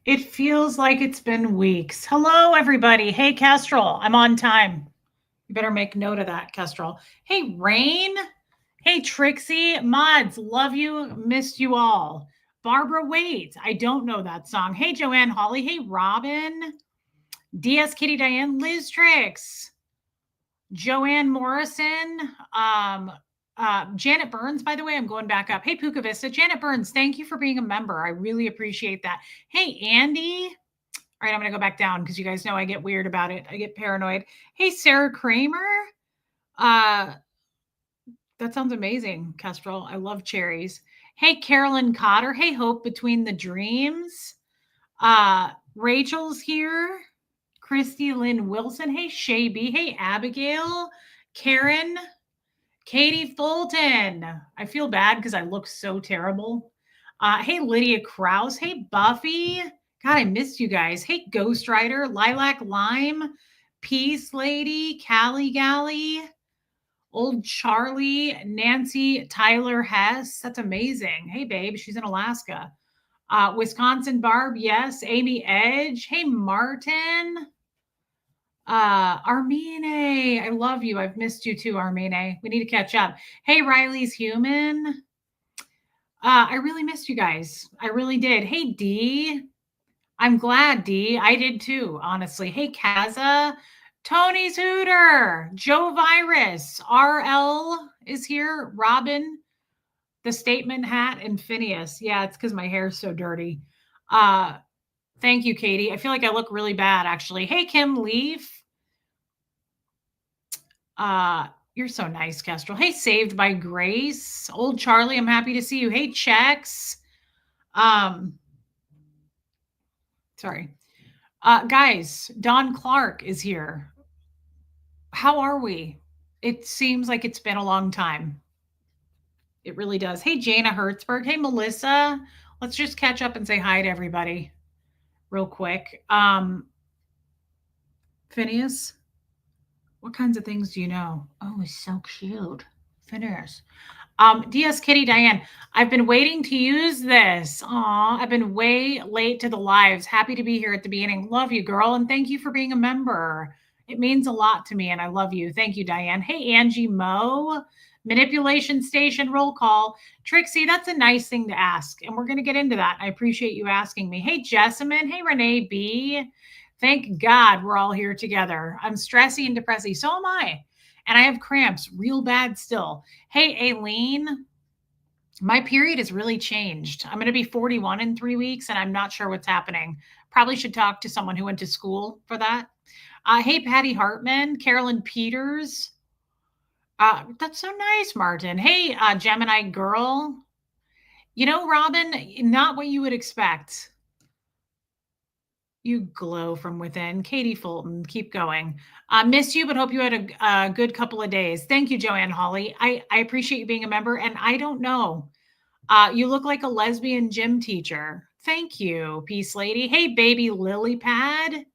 It feels like it's been weeks. Hello, everybody. Hey, Kestrel. I'm on time. You better make note of that, Kestrel. Hey, Rain. Hey, Trixie. Mods, love you. Missed you all. Barbara Wait. I don't know that song. Hey, Joanne Holly. Hey, Robin. DS Kitty Diane. Liz Trix. Joanne Morrison. Um, Janet Burns, by the way, I'm going back up. Hey, Puka Vista. Janet Burns, thank you for being a member. I really appreciate that. Hey, Andy. All right, I'm going to go back down because you guys know I get weird about it. I get paranoid. Hey, Sarah Kramer. Uh, that sounds amazing, Kestrel. I love cherries. Hey, Carolyn Cotter. Hey, Hope Between the Dreams. Rachel's here. Christy Lynn Wilson. Hey, Shay B. Hey, Abigail. Karen. Katie Fulton. I feel bad because I look so terrible. Hey, Lydia Krause. Hey, Buffy. God, I missed you guys. Hey, Ghost Rider, Lilac Lime, Peace Lady, Callie Galley, Old Charlie, Nancy Tyler Hess. That's amazing. Hey, babe, she's in Alaska. Wisconsin Barb, yes. Amy Edge. Hey, Martin. Armine, I love you. I've missed you too, Armine. We need to catch up. Hey, Riley's human. I really missed you guys. I really did. Hey, D. I'm glad, D. I did too, honestly. Hey, Kaza. Tony's Hooter. Joe Virus. RL is here. Robin, the statement hat, and Phineas. Yeah, it's because my hair's so dirty. Thank you, Katie. I feel like I look really bad, actually. Hey, Kim Leaf. You're so nice, Kestrel. Hey, Saved by Grace. Old Charlie, I'm happy to see you. Hey, Chex. Um, sorry. Guys, Don Clark is here. How are we? It seems like it's been a long time. It really does. Hey, Jana Hertzberg. Hey, Melissa. Let's just catch up and say hi to everybody real quick. Phineas, what kinds of things do you know? Oh, he's so cute. Phineas. DS Kitty Diane, I've been waiting to use this. Aw, I've been way late to the lives. Happy to be here at the beginning. Love you, girl, and thank you for being a member. It means a lot to me, and I love you. Thank you, Diane. Hey, Angie Moe. Manipulation Station roll call. Trixie, that's a nice thing to ask, and we're going to get into that. I appreciate you asking me. Hey, Jessamine. Hey, Renee B. Thank God we're all here together. I'm stressy and depressy. So am I. And I have cramps real bad still. Hey, Aileen, my period has really changed. I'm going to be 41 in 3 weeks, and I'm not sure what's happening. Probably should talk to someone who went to school for that. Hey, Patty Hartman, Carolyn Peters. That's so nice, Martin. Hey, Gemini girl. You know, Robin, not what you would expect. You glow from within. Katie Fulton, keep going. Miss you, but hope you had a good couple of days. Thank you, Joanne Holly. I appreciate you being a member, and I don't know. You look like a lesbian gym teacher. Thank you, Peace Lady. Hey, baby lily pad.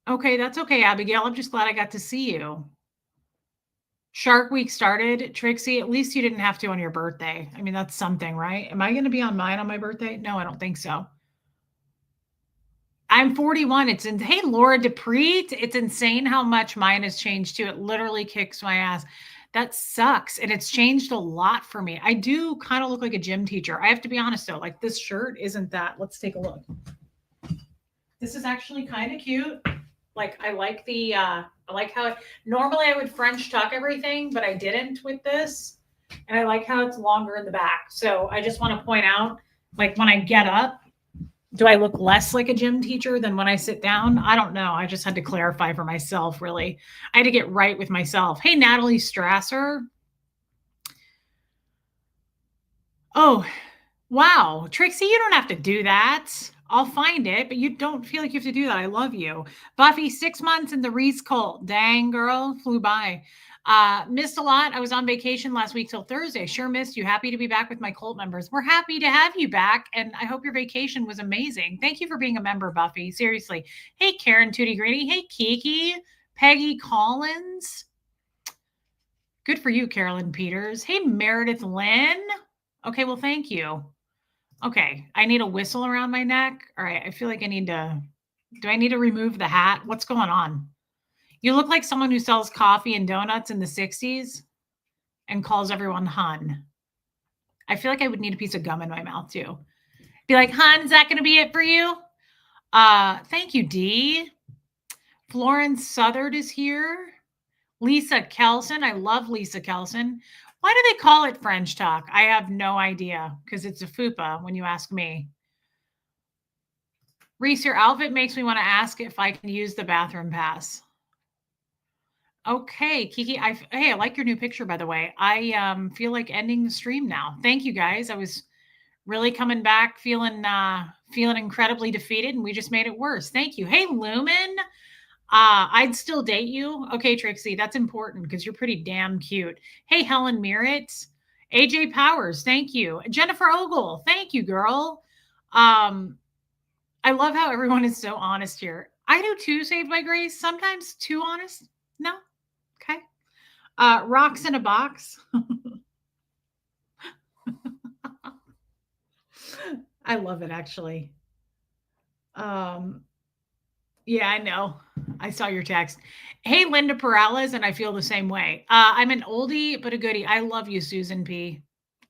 Okay, that's okay, Abigail. I'm just glad I got to see you. Shark Week started. Trixie, at least you didn't have to on your birthday. I mean, that's something, right? Am I going to be on mine on my birthday? No, I don't think so. I'm 41. Hey, Laura DePreet. It's insane how much mine has changed too. It literally kicks my ass. That sucks. And it's changed a lot for me. I do kind of look like a gym teacher. I have to be honest though, like this shirt isn't that. Let's take a look. This is actually kind of cute. Like I like I like how normally I would French tuck everything, but I didn't with this. And I like how it's longer in the back. So I just want to point out, like when I get up, do I look less like a gym teacher than when I sit down? I don't know. I just had to clarify for myself, really. I had to get right with myself. Hey, Natalie Strasser. Oh, wow. Trixie, you don't have to do that. I'll find it, but you don't feel like you have to do that. I love you. Buffy, 6 months in the Reese cult. Dang, girl, flew by. Missed a lot. I was on vacation last week till Thursday. Sure missed you. Happy to be back with my cult members. We're happy to have you back, and I hope your vacation was amazing. Thank you for being a member, Buffy. Seriously. Hey, Karen Tootie Greedy. Hey, Kiki. Peggy Collins. Good for you, Carolyn Peters. Hey, Meredith Lynn. Okay, well, thank you. Okay, I need a whistle around my neck. All right, I feel like I need to. Do I need to remove the hat? What's going on? You look like someone who sells coffee and donuts in the 60s and calls everyone hun. I feel like I would need a piece of gum in my mouth too. Be like, hun, is that going to be it for you? Thank you, Dee. Florence Southard is here. Lisa Kelson. I love Lisa Kelson. Why do they call it French talk? I have no idea because it's a fupa when you ask me. Reese, your outfit makes me want to ask if I can use the bathroom pass. Okay, Kiki. Hey, I like your new picture, by the way. I feel like ending the stream now. Thank you, guys. I was really coming back feeling incredibly defeated, and we just made it worse. Thank you. Hey, Lumen. I'd still date you. Okay, Trixie, that's important because you're pretty damn cute. Hey, Helen Merritt. AJ Powers, thank you. Jennifer Ogle, thank you, girl. I love how everyone is so honest here. I do too, Saved by Grace. Sometimes too honest. No? Okay. Rocks in a box. I love it, actually. Yeah, I know. I saw your text. Hey, Linda Perales, and I feel the same way. I'm an oldie, but a goodie. I love you, Susan P.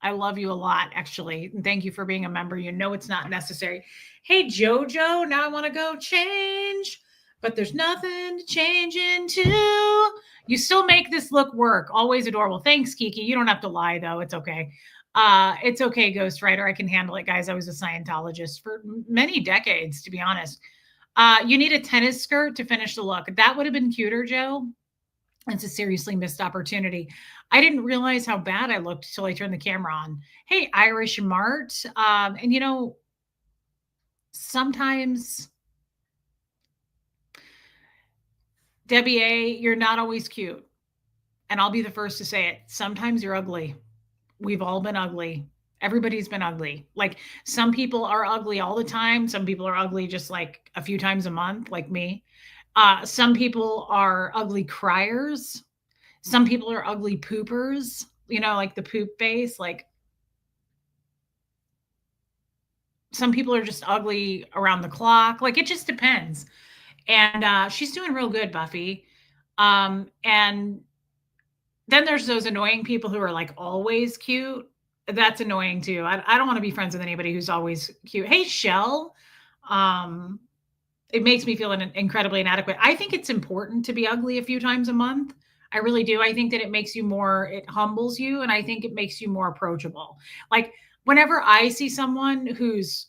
I love you a lot, actually. And thank you for being a member. You know it's not necessary. Hey, Jojo, now I want to go change, but there's nothing to change into. You still make this look work. Always adorable. Thanks, Kiki. You don't have to lie, though. It's okay. It's okay, Ghostwriter. I can handle it, guys. I was a Scientologist for many decades, to be honest. You need a tennis skirt to finish the look. That would have been cuter, Joe. It's a seriously missed opportunity. I didn't realize how bad I looked till I turned the camera on. Hey, Irish Mart. And you know, sometimes Debbie A, you're not always cute. And I'll be the first to say it. Sometimes you're ugly. We've all been ugly. Everybody's been ugly. Like some people are ugly all the time. Some people are ugly just like a few times a month, like me. Some people are ugly criers. Some people are ugly poopers, you know, like the poop face. Like some people are just ugly around the clock. Like it just depends. And she's doing real good, Buffy. And then there's those annoying people who are like always cute. That's annoying too. I don't want to be friends with anybody who's always cute. Hey, Shell. It makes me feel incredibly inadequate. I think it's important to be ugly a few times a month. I really do. I think that it makes you more, it humbles you, and I think it makes you more approachable. Like whenever I see someone who's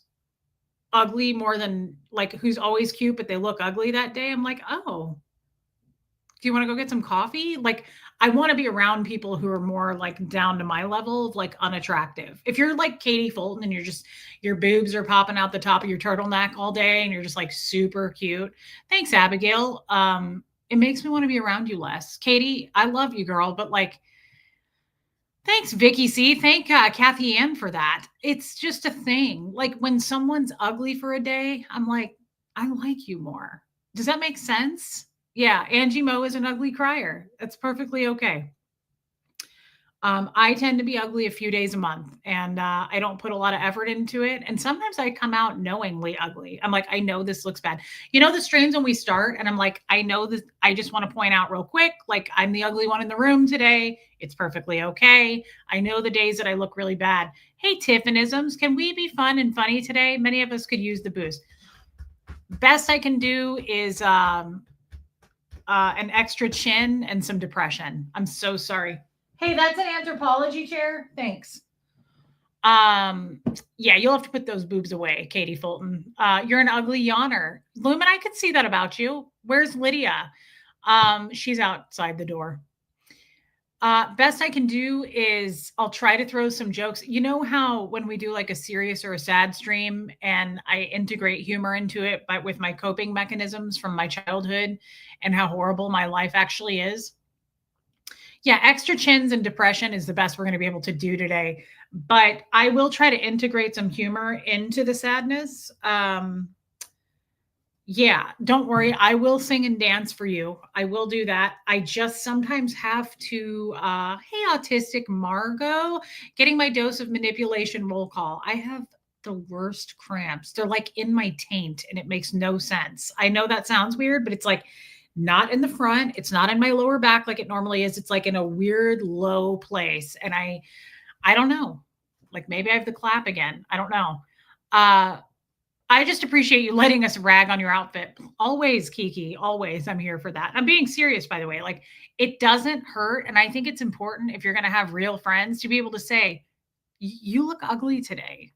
ugly more than like who's always cute, but they look ugly that day, I'm like, oh, do you want to go get some coffee? Like, I want to be around people who are more like down to my level of like unattractive. If you're like Katie Fulton and you're just, your boobs are popping out the top of your turtleneck all day and you're just like super cute. Thanks, Abigail. It makes me want to be around you less. Katie, I love you, girl, but like, thanks, Vicky C. Thank Kathy Ann for that. It's just a thing. Like when someone's ugly for a day, I'm like, I like you more. Does that make sense? Yeah, Angie Moe is an ugly crier. That's perfectly okay. I tend to be ugly a few days a month, and I don't put a lot of effort into it. And sometimes I come out knowingly ugly. I'm like, I know this looks bad. You know, the streams when we start, and I'm like, I know this. I just want to point out real quick, like I'm the ugly one in the room today. It's perfectly okay. I know the days that I look really bad. Hey, Tiffinisms, can we be fun and funny today? Many of us could use the boost. Best I can do is an extra chin and some depression. I'm so sorry. Hey, that's an anthropology chair. Thanks. Yeah, you'll have to put those boobs away, Katie Fulton. You're an ugly yawner. Lumen, I could see that about you. Where's Lydia? She's outside the door. Best I can do is I'll try to throw some jokes. You know how when we do like a serious or a sad stream and I integrate humor into it, but with my coping mechanisms from my childhood and how horrible my life actually is? Yeah, extra chins and depression is the best we're going to be able to do today. But I will try to integrate some humor into the sadness. Yeah, don't worry. I will sing and dance for you. I will do that. I just sometimes have to, hey, autistic Margot, getting my dose of manipulation roll call. I have The worst cramps. They're like in my taint and it makes no sense. I know that sounds weird, but it's like not in the front. It's not in my lower back like it normally is. It's like in a weird low place. And I don't know. Like maybe I have the clap again. I don't know. I just appreciate you letting us rag on your outfit. Always, Kiki. Always. I'm here for that. I'm being serious, by the way. Like it doesn't hurt. And I think it's important if you're going to have real friends to be able to say, you look ugly today.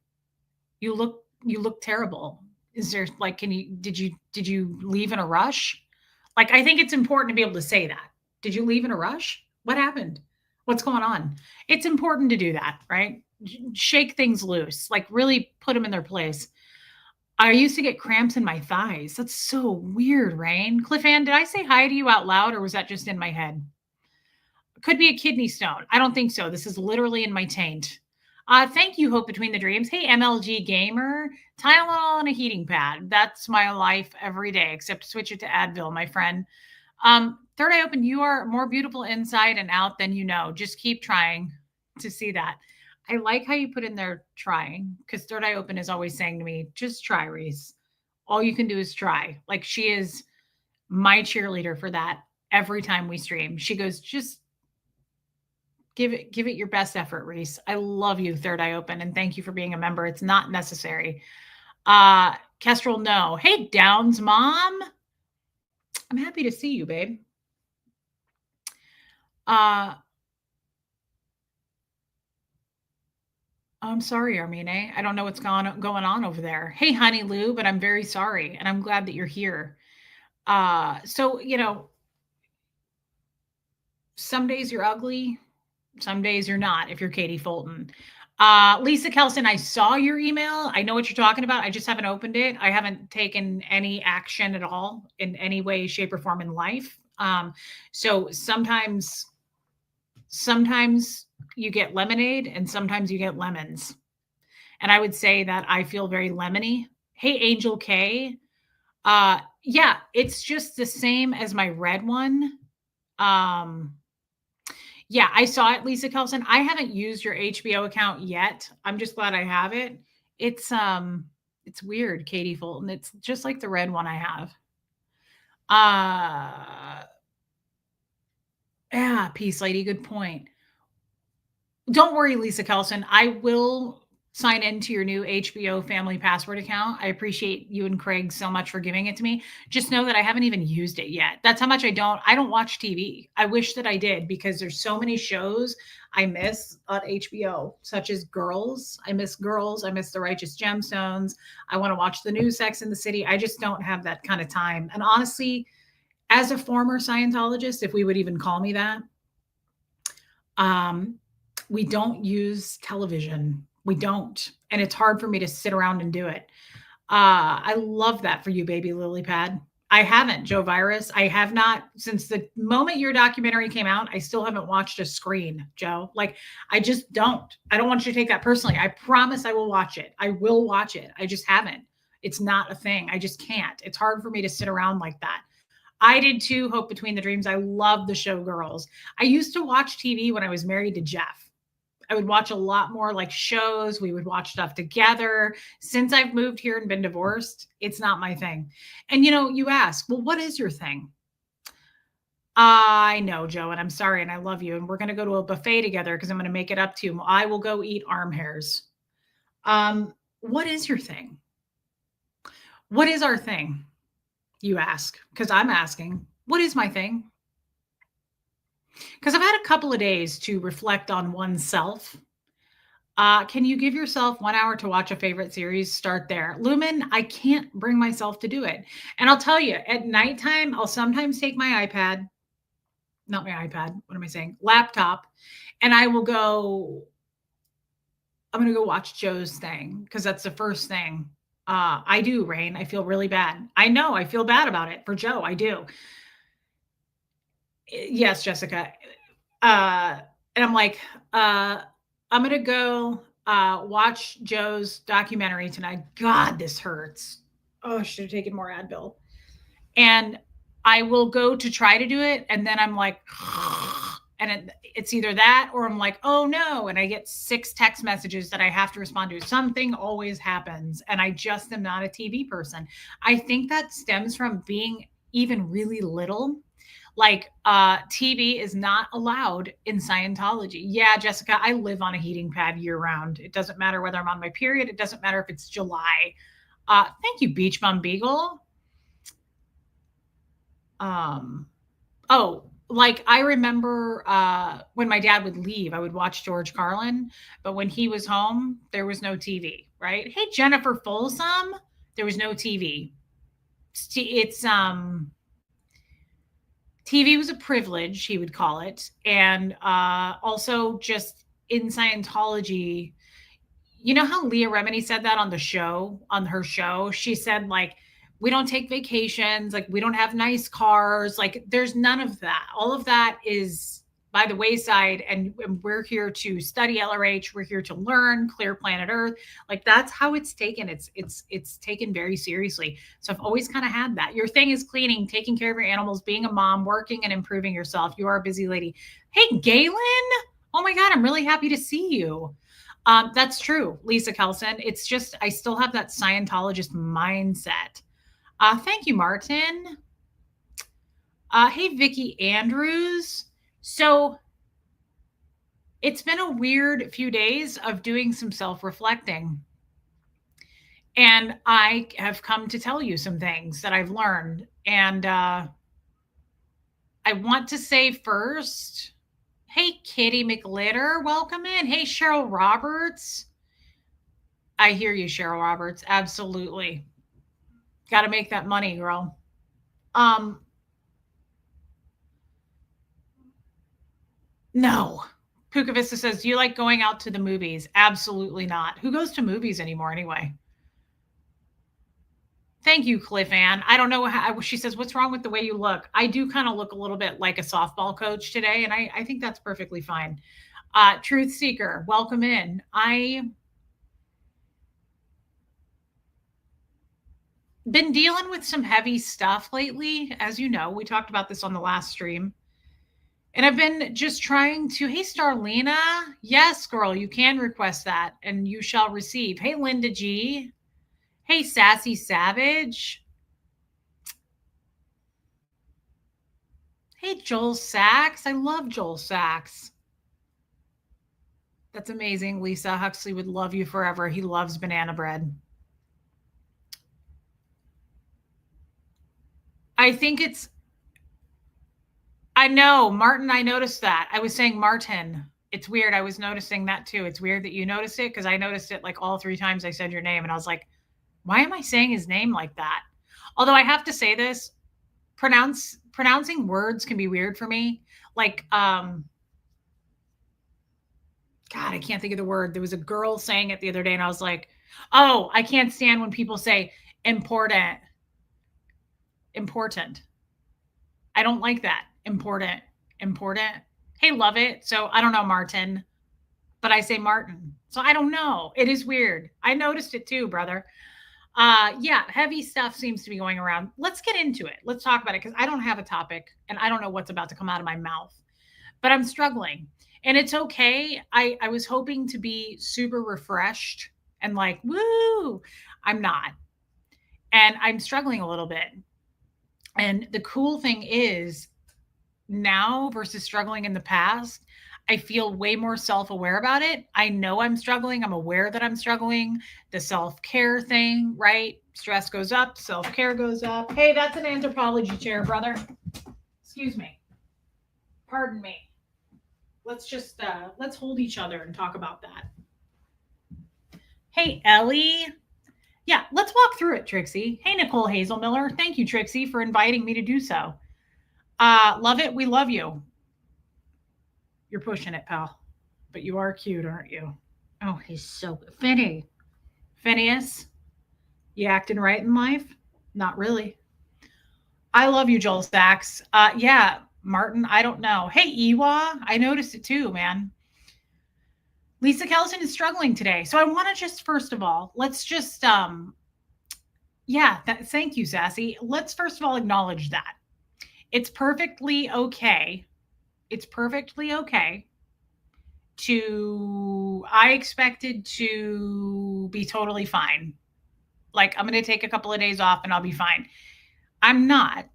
You look terrible. Is there like, did you leave in a rush? Like, I think it's important to be able to say that. Did you leave in a rush? What happened? What's going on? It's important to do that, right? Shake things loose, like really put them in their place. I used to get cramps in my thighs. That's so weird, Rain. Cliff Ann, did I say hi to you out loud or was that just in my head? Could be a kidney stone. I don't think so. This is literally in my taint. Thank you, Hope Between the Dreams. Hey, MLG Gamer, Tylenol and a heating pad. That's my life every day, except switch it to Advil, my friend. Third Eye Open, you are more beautiful inside and out than you know. Just keep trying to see that. I like how you put in there trying, because Third Eye Open is always saying to me, just try, Reese. All you can do is try. Like she is my cheerleader for that every time we stream. She goes, just give it your best effort, Reese. I love you, Third Eye Open, and thank you for being a member. It's not necessary. Kestrel, no. Hey, Downs mom. I'm happy to see you, babe. I'm sorry, Armine. I don't know what's going on over there. Hey, honey Lou, but I'm very sorry, and I'm glad that you're here. So, some days you're ugly, some days you're not, if you're Katie Fulton. Lisa Kelson, I saw your email. I know what you're talking about. I just haven't opened it. I haven't taken any action at all in any way, shape, or form in life. So sometimes you get lemonade and sometimes you get lemons. And I would say that I feel very lemony. Hey, Angel K. Yeah, it's just the same as my red one. Yeah, I saw it, Lisa Kelson. I haven't used your HBO account yet. I'm just glad I have it. It's weird, Katie Fulton. It's just like the red one I have. Yeah, peace, lady. Good point. Don't worry, Lisa Kelson. I will sign into your new HBO family password account. I appreciate you and Craig so much for giving it to me. Just know that I haven't even used it yet. That's how much I don't watch TV. I wish that I did, because there's so many shows I miss on HBO, such as Girls. I miss Girls. I miss The Righteous Gemstones. I want to watch the new Sex in the City. I just don't have that kind of time. And honestly, as a former Scientologist, if we would even call me that, we don't use television. We don't. And it's hard for me to sit around and do it. I love that for you, baby lily pad. I haven't, Joe Virus. I have not, since the moment your documentary came out. I still haven't watched a screen, Joe. Like, I just don't. I don't want you to take that personally. I promise I will watch it. I will watch it. I just haven't. It's not a thing. I just can't. It's hard for me to sit around like that. I did too, Hope Between the Dreams. I love the show Girls. I used to watch TV when I was married to Jeff. I would watch a lot more like shows. We would watch stuff together. Since I've moved here and been divorced, it's not my thing. And you ask, well, what is your thing? I know, Joe, and I'm sorry, and I love you. And we're going to go to a buffet together because I'm going to make it up to you. I will go eat arm hairs. What is your thing? What is our thing? You ask, because I'm asking, what is my thing? Because I've had a couple of days to reflect on oneself. Can you give yourself 1 hour to watch a favorite series? Start there. Lumen, I can't bring myself to do it. And I'll tell you, at nighttime, I'll sometimes take my iPad, not my iPad, what am I saying? Laptop, and I'm going to go watch Joe's thing, because that's the first thing I do, Rain. I feel really bad. I know, I feel bad about it for Joe. I do. Yes, Jessica. And I'm like, I'm going to go watch Joe's documentary tonight. God, this hurts. Oh, I should have taken more Advil. And I will go to try to do it. And then I'm like, And it's either that or I'm like, oh no. And I get 6 text messages that I have to respond to. Something always happens. And I just am not a TV person. I think that stems from being even really little. Like TV is not allowed in Scientology. Yeah, Jessica, I live on a heating pad year round. It doesn't matter whether I'm on my period. It doesn't matter if it's July. Thank you, Beach Bum Beagle. Oh, like I remember when my dad would leave, I would watch George Carlin, but when he was home, there was no TV, right? Hey, Jennifer Folsom, there was no TV. It's TV was a privilege, he would call it, and also just in Scientology, you know how Leah Remini said that on the show, on her show? She said, like, we don't take vacations, like, we don't have nice cars, like, there's none of that. All of that is by the wayside, and we're here to study LRH. We're here to learn, clear planet Earth. Like, that's how it's taken. It's taken very seriously. So I've always kind of had that. Your thing is cleaning, taking care of your animals, being a mom, working and improving yourself. You are a busy lady. Hey, Galen. Oh my God, I'm really happy to see you. That's true, Lisa Kelson. It's just, I still have that Scientologist mindset. Thank you, Martin. Hey, Vicki Andrews. So it's been a weird few days of doing some self-reflecting. And I have come to tell you some things that I've learned. And I want to say first, hey, Kitty McLitter, welcome in. Hey, Cheryl Roberts. I hear you, Cheryl Roberts. Absolutely. Got to make that money, girl. No. Puka Vista says, do you like going out to the movies? Absolutely not. Who goes to movies anymore anyway? Thank you, Cliff Ann. I don't know how she says, what's wrong with the way you look? I do kind of look a little bit like a softball coach today, and I think that's perfectly fine. Truth Seeker, welcome in. I been dealing with some heavy stuff lately. As you know, we talked about this on the last stream. And I've been just trying to, hey, Starlina. Yes, girl, you can request that and you shall receive. Hey, Linda G. Hey, Sassy Savage. Hey, Joel Sachs. I love Joel Sachs. That's amazing. Lisa Huxley would love you forever. He loves banana bread. I think it's, I know, Martin, I noticed that. I was saying Martin. It's weird. I was noticing that too. It's weird that you noticed it because I noticed it like all 3 times I said your name. And I was like, why am I saying his name like that? Although I have to say this, pronouncing words can be weird for me. Like, God, I can't think of the word. There was a girl saying it the other day and I was like, oh, I can't stand when people say important. I don't like that. Important. Hey, love it. So I don't know, Martin, but I say Martin. So I don't know. It is weird. I noticed it too, brother. Yeah, heavy stuff seems to be going around. Let's get into it. Let's talk about it because I don't have a topic and I don't know what's about to come out of my mouth, but I'm struggling and it's okay. I was hoping to be super refreshed and like, woo, I'm not. And I'm struggling a little bit. And the cool thing is now versus struggling in the past, I feel way more self-aware about it. I know I'm struggling. I'm aware that I'm struggling. The self-care thing, right? Stress goes up, self-care goes up. Hey, that's an anthropology chair, brother. Excuse me. Pardon me. Let's just let's hold each other and talk about that. Hey, Ellie. Yeah, let's walk through it, Trixie. Hey, Nicole Hazel Miller. Thank you, Trixie, for inviting me to do so. Love it. We love you. You're pushing it, pal. But you are cute, aren't you? Oh, he's so Phineas, you acting right in life? Not really. I love you, Joel Sachs. Yeah, Martin, I don't know. Hey, Ewa, I noticed it too, man. Lisa Kelson is struggling today. So I want to just, first of all, let's just, thank you, Sassy. Let's first of all acknowledge that. It's perfectly okay It's perfectly okay I expected to be totally fine. Like, I'm going to take a couple of days off and I'll be fine. I'm not.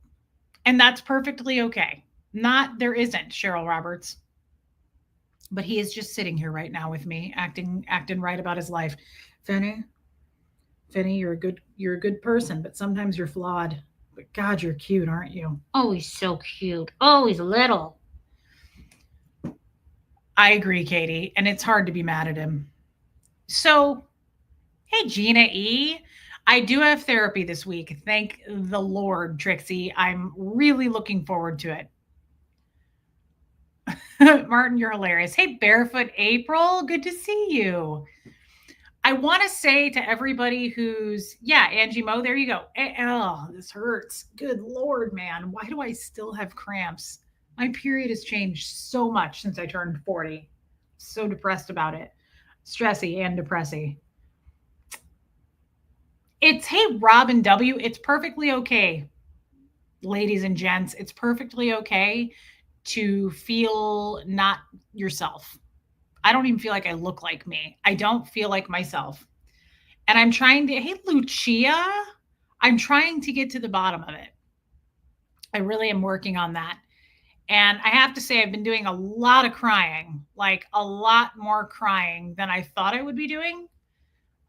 And that's perfectly okay. Not, there isn't, Cheryl Roberts. But he is just sitting here right now with me, acting right about his life. Finney, you're a good person, but sometimes you're flawed. But God, you're cute, aren't you? Oh, he's so cute. Oh, he's little. I agree, Katie, and it's hard to be mad at him. So, hey, Gina E. I do have therapy this week. Thank the Lord, Trixie. I'm really looking forward to it. Martin, you're hilarious. Hey, Barefoot April, good to see you. I want to say to everybody yeah, Angie Mo, there you go. Oh, this hurts. Good Lord, man. Why do I still have cramps? My period has changed so much since I turned 40. So depressed about it. Stressy and depressy. Hey, Robin W. It's perfectly okay, ladies and gents. It's perfectly okay to feel not yourself. I don't even feel like I look like me. I don't feel like myself. And I'm trying to, hey, Lucia, I'm trying to get to the bottom of it. I really am working on that. And I have to say, I've been doing a lot of crying, like a lot more crying than I thought I would be doing.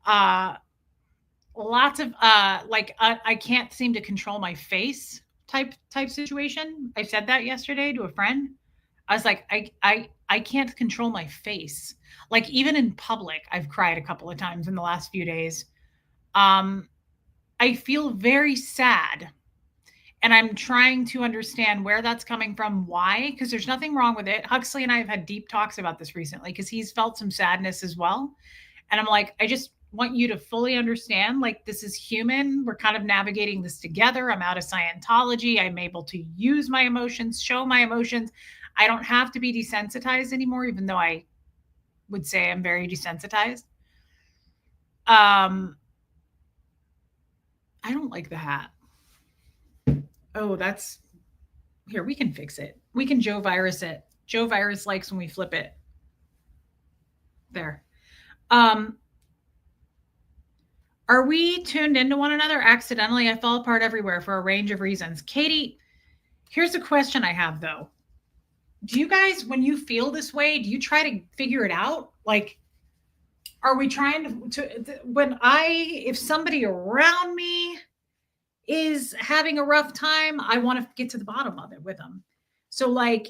Uh, Lots of I can't seem to control my face type situation. I said that yesterday to a friend. I was like, I can't control my face. Like, even in public, I've cried a couple of times in the last few days. Um, I feel very sad. And I'm trying to understand where that's coming from, why, because there's nothing wrong with it. Huxley and I have had deep talks about this recently because he's felt some sadness as well. And I'm like, I just want you to fully understand, like, this is human. We're kind of navigating this together. I'm out of Scientology. I'm able to use my emotions, show my emotions. I don't have to be desensitized anymore, even though I would say I'm very desensitized. Um, I don't like the hat. Oh, that's here. We can fix it. We can Joe virus it. Joe virus likes when we flip it. There. Um, Are we tuned into one another accidentally? I fall apart everywhere for a range of reasons. Katie, here's a question I have though. Do you guys, when you feel this way, do you try to figure it out? Like, are we trying if somebody around me is having a rough time, I want to get to the bottom of it with them. So, like,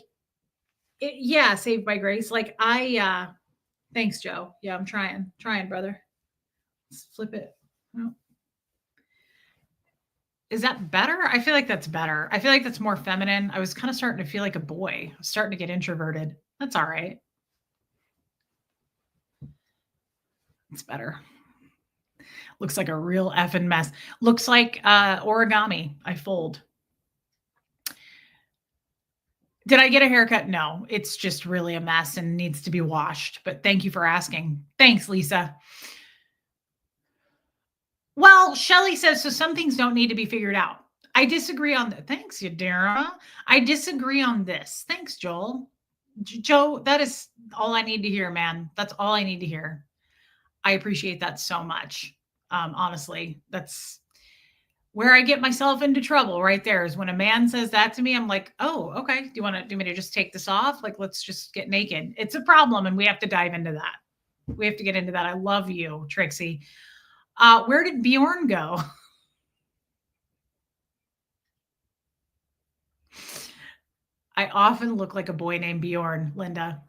yeah, saved by grace. Like, thanks, Joe. Yeah, I'm trying, brother. Let's flip it. Oh. Is that better? I feel like that's better. I feel like that's more feminine. I was kind of starting to feel like a boy. I was starting to get introverted. That's all right. It's better. Looks like a real effing mess. Looks like origami. I fold. Did I get a haircut? No, it's just really a mess and needs to be washed. But thank you for asking. Thanks, Lisa. Well, Shelly says, so some things don't need to be figured out. I disagree on that. Thanks, Yadira. I disagree on this. Thanks, Joel. Joe, that is all I need to hear, man. That's all I need to hear. I appreciate that so much. Honestly, that's where I get myself into trouble right there is when a man says that to me. I'm like, oh, okay. Do me to just take this off? Like, let's just get naked. It's a problem, and we have to dive into that. We have to get into that. I love you, Trixie. Where did Bjorn go? I often look like a boy named Bjorn, Linda.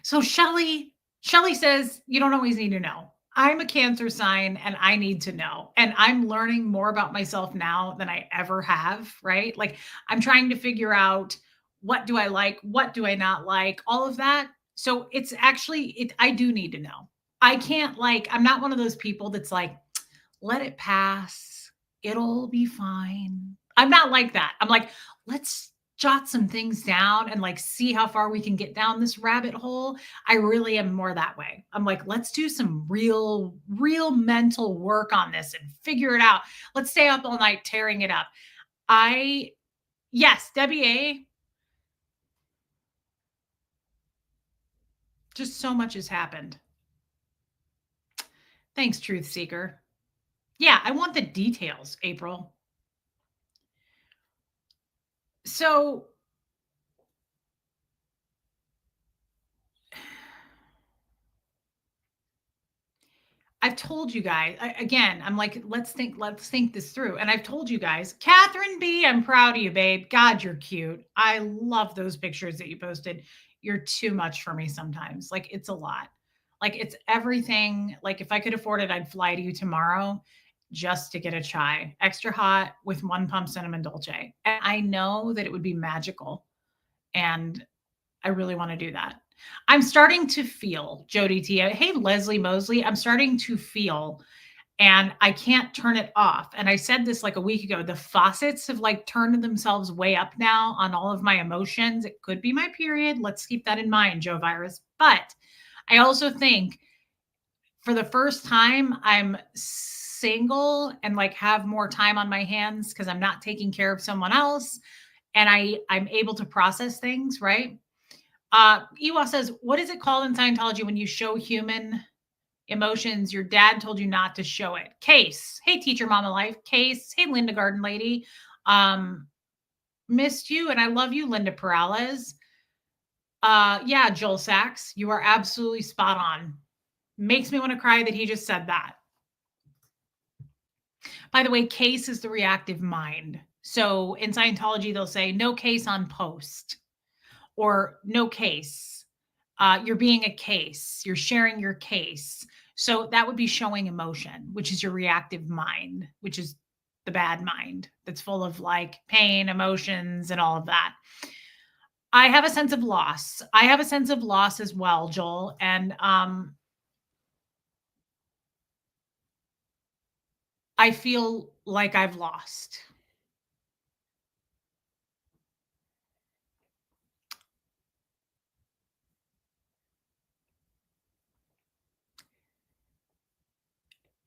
So Shelly says, you don't always need to know. I'm a Cancer sign and I need to know. And I'm learning more about myself now than I ever have, right? Like, I'm trying to figure out, what do I like? What do I not like? All of that. So it's actually, I do need to know. I can't, I'm not one of those people that's like, let it pass. It'll be fine. I'm not like that. I'm like, let's jot some things down and see how far we can get down this rabbit hole. I really am more that way. I'm like, let's do some real mental work on this and figure it out. Let's stay up all night tearing it up. Yes, Debbie A. Just so much has happened. Thanks, Truth Seeker. Yeah, I want the details, April. So I've told you guys again, I'm like, let's think this through. And I've told you guys, Catherine B, I'm proud of you, babe. God, you're cute. I love those pictures that you posted. You're too much for me sometimes. Like, it's a lot. Like, it's everything. Like, if I could afford it, I'd fly to you tomorrow just to get a chai, extra hot with 1 pump cinnamon dolce. And I know that it would be magical. And I really want to do that. I'm starting to feel, Jody T. Hey, Leslie Mosley, I'm starting to feel, and I can't turn it off. And I said this like a week ago, the faucets have like turned themselves way up now on all of my emotions. It could be my period. Let's keep that in mind, Joe Virus. But I also think for the first time, I'm single and like have more time on my hands because I'm not taking care of someone else. And I'm able to process things, right? Ewa says, what is it called in Scientology when you show human emotions? Your dad told you not to show it. Case. Hey, teacher mama life. Case. Hey, Linda Garden Lady. Missed you and I love you, Linda Perales. Yeah, Joel Sachs, you are absolutely spot on. Makes me want to cry that he just said that. By the way, case is the reactive mind. So in Scientology, they'll say no case on post or no case. You're being a case. You're sharing your case. So that would be showing emotion, which is your reactive mind, which is the bad mind that's full of like pain, emotions, and all of that. I have a sense of loss. I have a sense of loss as well, Joel. And I feel like I've lost.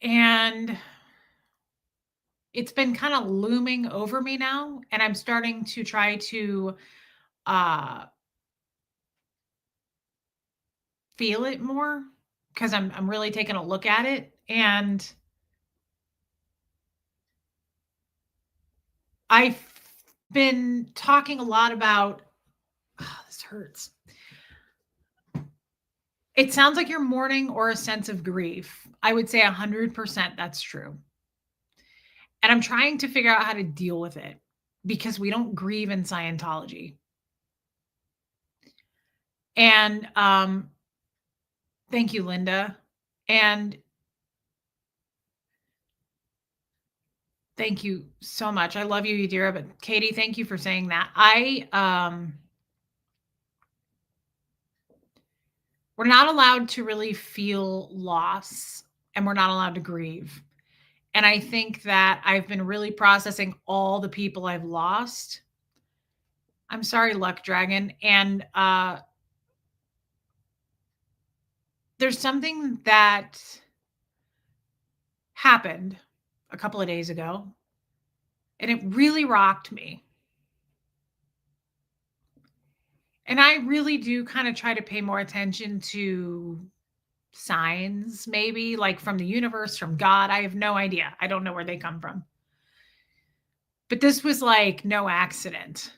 And it's been kind of looming over me now. And I'm starting to try to feel it more because I'm really taking a look at it. And I've been talking a lot about this hurts. It sounds like you're mourning or a sense of grief. I would say 100% that's true. And I'm trying to figure out how to deal with it because we don't grieve in Scientology. And thank you, Linda. And thank you so much. I love you, Yadira. But Katie, thank you for saying that. We're not allowed to really feel loss and we're not allowed to grieve. And I think that I've been really processing all the people I've lost. I'm sorry, Luck Dragon. And there's something that happened a couple of days ago, and it really rocked me. And I really do kind of try to pay more attention to signs, maybe like from the universe, from God. I have no idea. I don't know where they come from. But this was like no accident.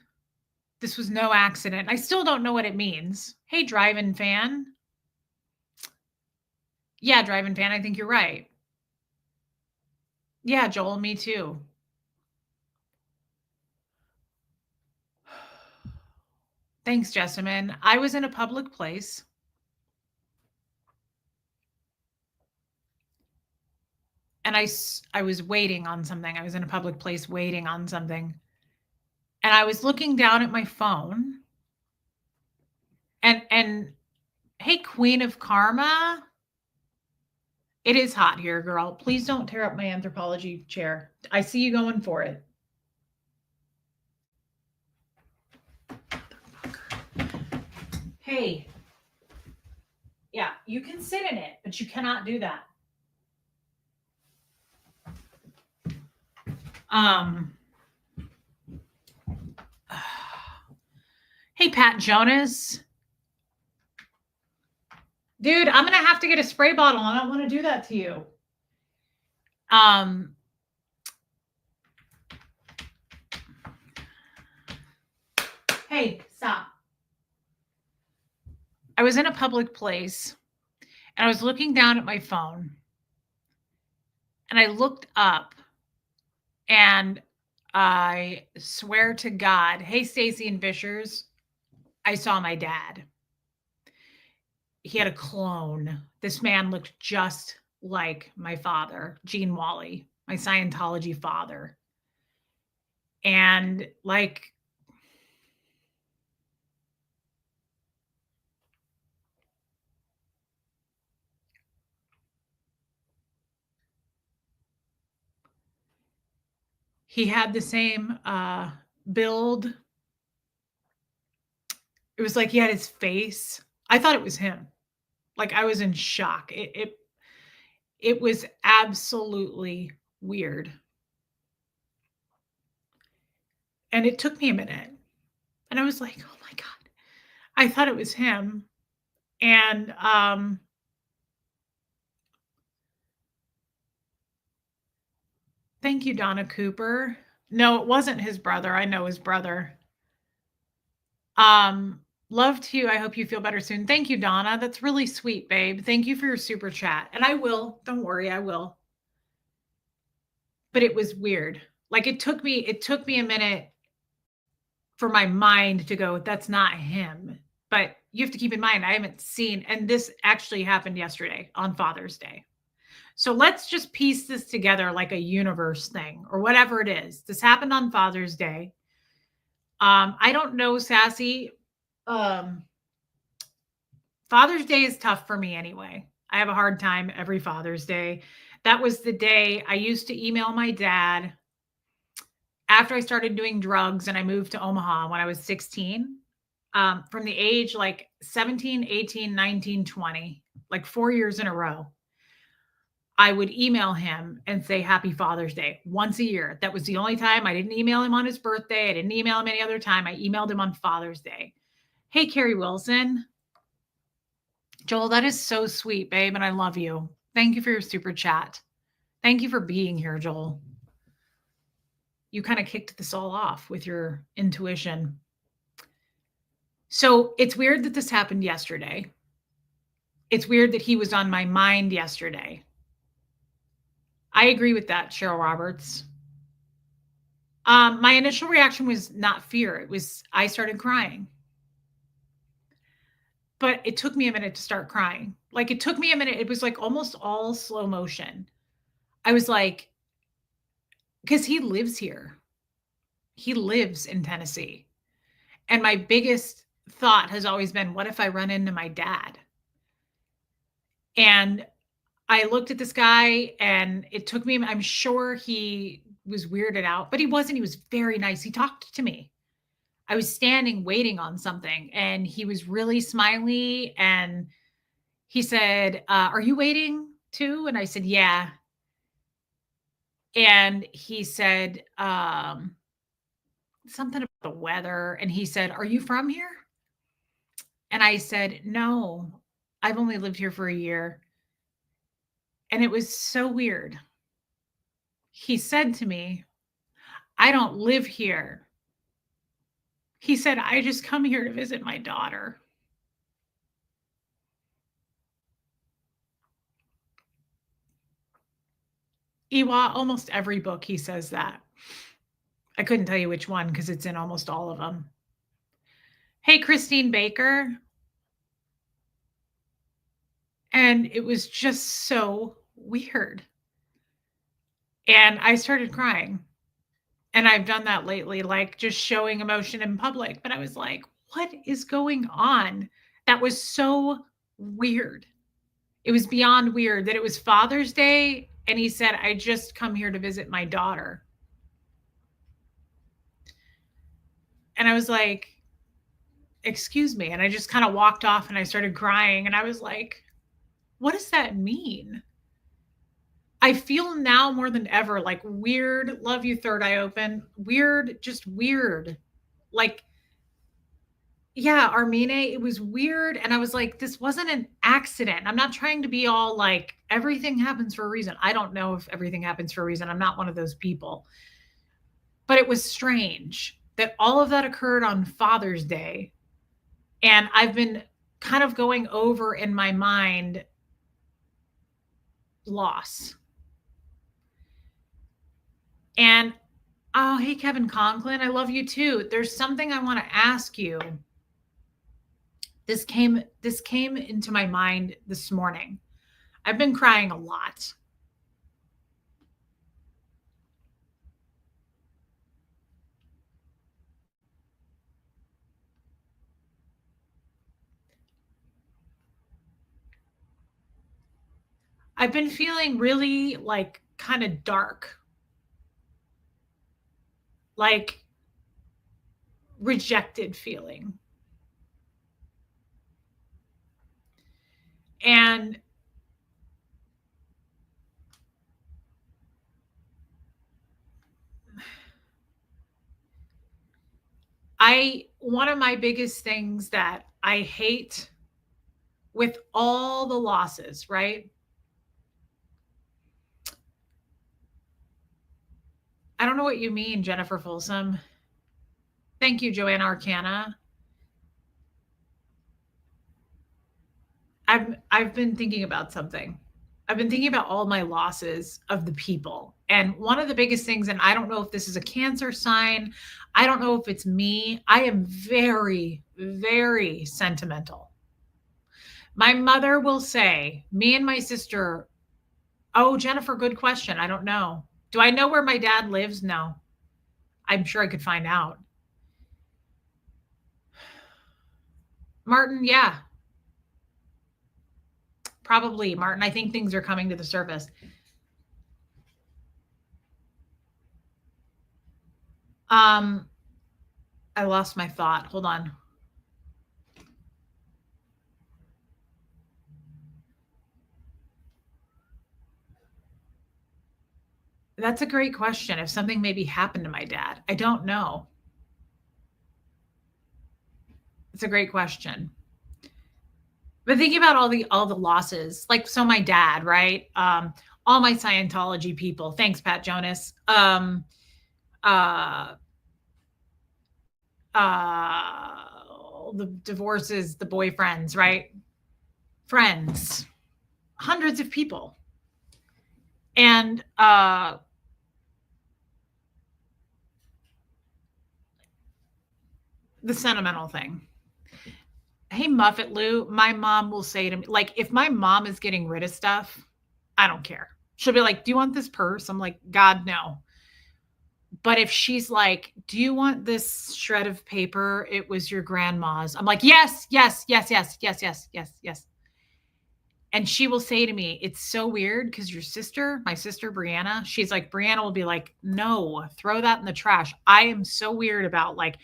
This was no accident. I still don't know what it means. Hey, drive-in fan. Yeah, drive-in fan. I think you're right. Yeah, Joel, me too. Thanks, Jessamine. I was in a public place. And I was waiting on something. I was in a public place waiting on something. And I was looking down at my phone. And hey, Queen of Karma. It is hot here, girl. Please don't tear up my anthropology chair. I see you going for it. Hey. Yeah, you can sit in it, but you cannot do that. Hey, Pat Jonas. Dude, I'm going to have to get a spray bottle. I don't want to do that to you. Hey, stop. I was in a public place and I was looking down at my phone and I looked up and I swear to God, hey, Stacy and Fishers, I saw my dad. He had a clone. This man looked just like my father, Gene Wally, my Scientology father. And like, he had the same build. It was like he had his face. I thought it was him. Like I was in shock. It was absolutely weird. And it took me a minute. And I was like, "Oh my God." I thought it was him. And thank you, Donna Cooper. No, it wasn't his brother. I know his brother. Love to you. I hope you feel better soon. Thank you, Donna. That's really sweet, babe. Thank you for your super chat. And I will. Don't worry, I will. But it was weird. Like it took me a minute for my mind to go, that's not him. But you have to keep in mind, I haven't seen, and this actually happened yesterday on Father's Day. So let's just piece this together like a universe thing or whatever it is. This happened on Father's Day. I don't know, Sassy. Father's Day is tough for me anyway. I have a hard time every Father's Day. That was the day I used to email my dad after I started doing drugs and I moved to Omaha when I was 16. From the age like 17, 18, 19, 20, like 4 years in a row, I would email him and say Happy Father's Day once a year. That was the only time I didn't email him on his birthday. I didn't email him any other time. I emailed him on Father's Day. Hey, Carrie Wilson. Joel, that is so sweet, babe, and I love you. Thank you for your super chat. Thank you for being here, Joel. You kind of kicked this all off with your intuition. So it's weird that this happened yesterday. It's weird that he was on my mind yesterday. I agree with that, Cheryl Roberts. My initial reaction was not fear. It was, I started crying. But it took me a minute to start crying. Like it took me a minute. It was like almost all slow motion. I was like, because he lives here. He lives in Tennessee. And my biggest thought has always been, what if I run into my dad? And I looked at this guy and it took me, I'm sure he was weirded out, but he wasn't. He was very nice. He talked to me. I was standing waiting on something and he was really smiley. And he said, are you waiting too? And I said, yeah. And he said, something about the weather. And he said, are you from here? And I said, no, I've only lived here for a year. And it was so weird. He said to me, I don't live here. He said, I just come here to visit my daughter. Iwa, almost every book he says that. I couldn't tell you which one because it's in almost all of them. Hey, Christine Baker. And it was just so weird. And I started crying. And I've done that lately, like just showing emotion in public. But I was like, what is going on? That was so weird. It was beyond weird that it was Father's Day. And he said, I just come here to visit my daughter. And I was like, excuse me. And I just kind of walked off and I started crying. And I was like, what does that mean? I feel now more than ever like weird. Love you, Third Eye Open. Weird, just weird. Like Yeah, Armine, it was weird. And I was like, this wasn't an accident. I'm not trying to be all like, everything happens for a reason. I don't know if everything happens for a reason. I'm not one of those people. But it was strange that all of that occurred on Father's Day. And I've been kind of going over in my mind loss. And oh, hey, Kevin Conklin, I love you too. There's something I want to ask you. This came into my mind this morning. I've been crying a lot. I've been feeling really like kind of dark, like rejected feeling. And one of my biggest things that I hate with all the losses, right? I don't know what you mean, Jennifer Folsom. Thank you, Joanna Arcana. I've been thinking about something. I've been thinking about all my losses of the people. And one of the biggest things, and I don't know if this is a Cancer sign, I don't know if it's me. I am very, very sentimental. My mother will say, me and my sister, oh, Jennifer, good question. I don't know. Do I know where my dad lives? No. I'm sure I could find out. Martin, yeah, probably. Martin, I think things are coming to the surface. Um, I lost my thought. Hold on. That's a great question. If something maybe happened to my dad, I don't know. It's a great question. But thinking about all the losses, like so my dad, right? All my Scientology people. Thanks, Pat Jonas. Uh the divorces, the boyfriends, right? Friends, hundreds of people. And the sentimental thing. Hey, Muffet Lou, my mom will say to me, like, if my mom is getting rid of stuff, I don't care. She'll be like, do you want this purse? I'm like, God, no. But if she's like, do you want this shred of paper? It was your grandma's. I'm like, yes, yes, yes, yes, yes, yes, yes, yes. And she will say to me, it's so weird because your sister, my sister Brianna, she's like, Brianna will be like, no, throw that in the trash. I am so weird about like,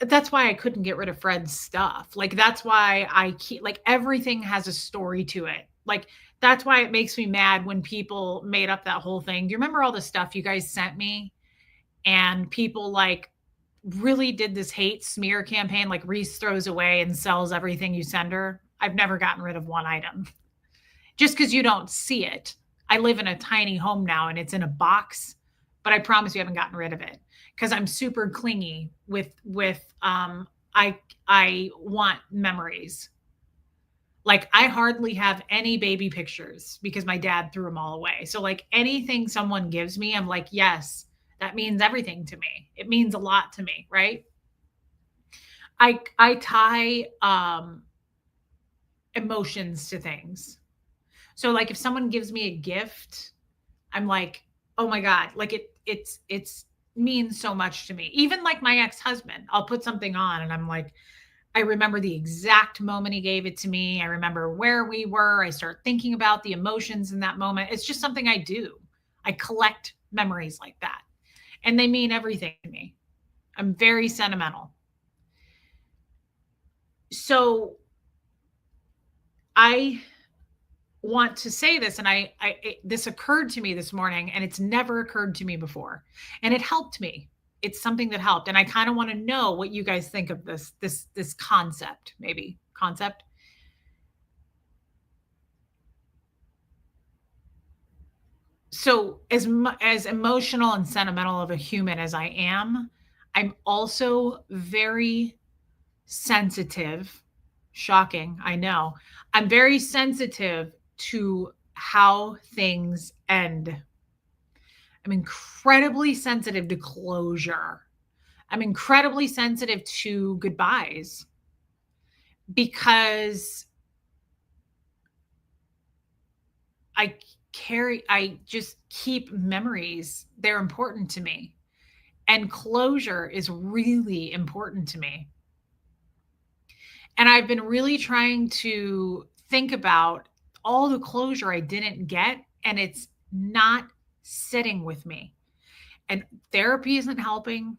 that's why I couldn't get rid of Fred's stuff. Like, that's why I keep, like, everything has a story to it. Like, that's why it makes me mad when people made up that whole thing. Do you remember all the stuff you guys sent me? And people like really did this hate smear campaign, like Reese throws away and sells everything you send her. I've never gotten rid of one item just because you don't see it. I live in a tiny home now and it's in a box, but I promise you I haven't gotten rid of it because I'm super clingy with I want memories. Like I hardly have any baby pictures because my dad threw them all away. So like anything someone gives me, I'm like, yes, that means everything to me. It means a lot to me, right? I tie emotions to things. So like if someone gives me a gift, I'm like, oh my God, like it's means so much to me. Even like my ex-husband, I'll put something on and I'm like, I remember the exact moment he gave it to me. I remember where we were. I start thinking about the emotions in that moment. It's just something I do. I collect memories like that. And they mean everything to me. I'm very sentimental. So I want to say this, and this occurred to me this morning, and it's never occurred to me before, and it helped me. it's something that helped. And I kind of want to know what you guys think of this concept, maybe concept. So as emotional and sentimental of a human as I am, I'm also very sensitive. Shocking, I know. I'm very sensitive to how things end. I'm incredibly sensitive to closure. I'm incredibly sensitive to goodbyes because I just keep memories. They're important to me. And closure is really important to me. And I've been really trying to think about all the closure I didn't get, and it's not sitting with me. And therapy isn't helping.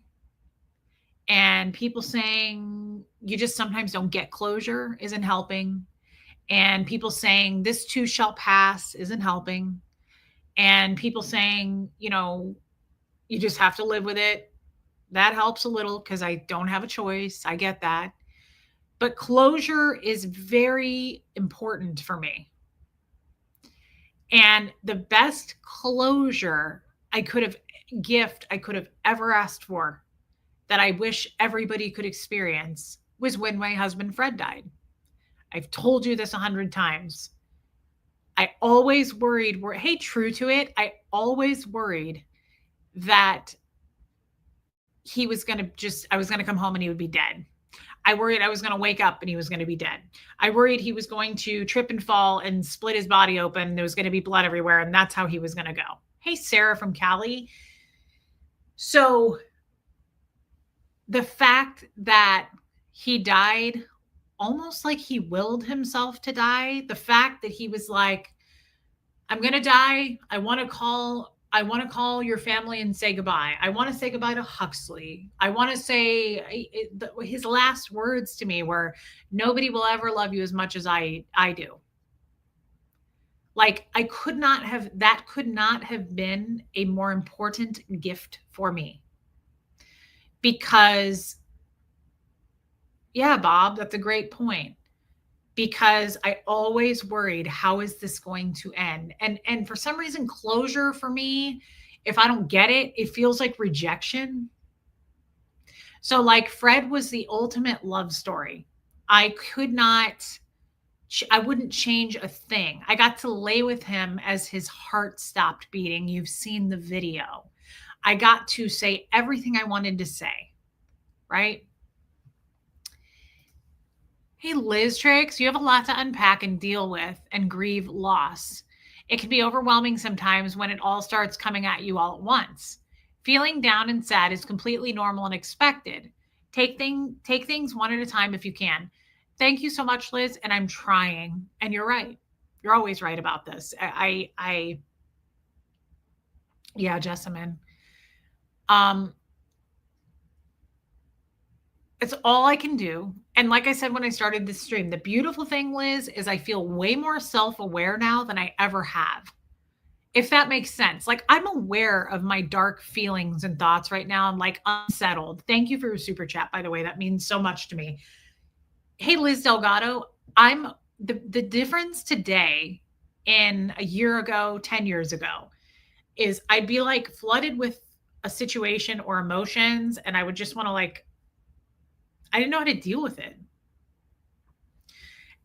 And people saying you just sometimes don't get closure isn't helping. And people saying this too shall pass isn't helping. And people saying, you just have to live with it. That helps a little because I don't have a choice. I get that. But closure is very important for me. And the best closure I could have ever asked for that I wish everybody could experience was when my husband Fred died. I've told you this 100 times. I always worried, hey, true to it, I always worried that I was going to come home and he would be dead. I worried I was going to wake up and he was going to be dead. I worried he was going to trip and fall and split his body open. There was going to be blood everywhere, and that's how he was going to go. Hey, Sarah from Cali. So the fact that he died almost like he willed himself to die, the fact that he was like, I'm going to die. I want to call your family and say goodbye. I want to say goodbye to Huxley. I want to say his last words to me were, nobody will ever love you as much as I do. Like that could not have been a more important gift for me. Because, yeah, Bob, that's a great point. Because I always worried, how is this going to end? And for some reason, closure for me, if I don't get it, it feels like rejection. So like Fred was the ultimate love story. I wouldn't change a thing. I got to lay with him as his heart stopped beating. You've seen the video. I got to say everything I wanted to say, right? Hey, Liz Tricks, you have a lot to unpack and deal with and grieve loss. It can be overwhelming sometimes when it all starts coming at you all at once. Feeling down and sad is completely normal and expected. Take things one at a time if you can. Thank you so much, Liz, and I'm trying. And you're right. You're always right about this. Yeah, Jessamine. It's all I can do. And like I said when I started this stream, the beautiful thing, Liz, is I feel way more self-aware now than I ever have. If that makes sense. Like I'm aware of my dark feelings and thoughts right now. I'm like unsettled. Thank you for your super chat, by the way. That means so much to me. Hey, Liz Delgado, I'm the difference today in a year ago, 10 years ago, is I'd be like flooded with a situation or emotions, and I would just want to I didn't know how to deal with it.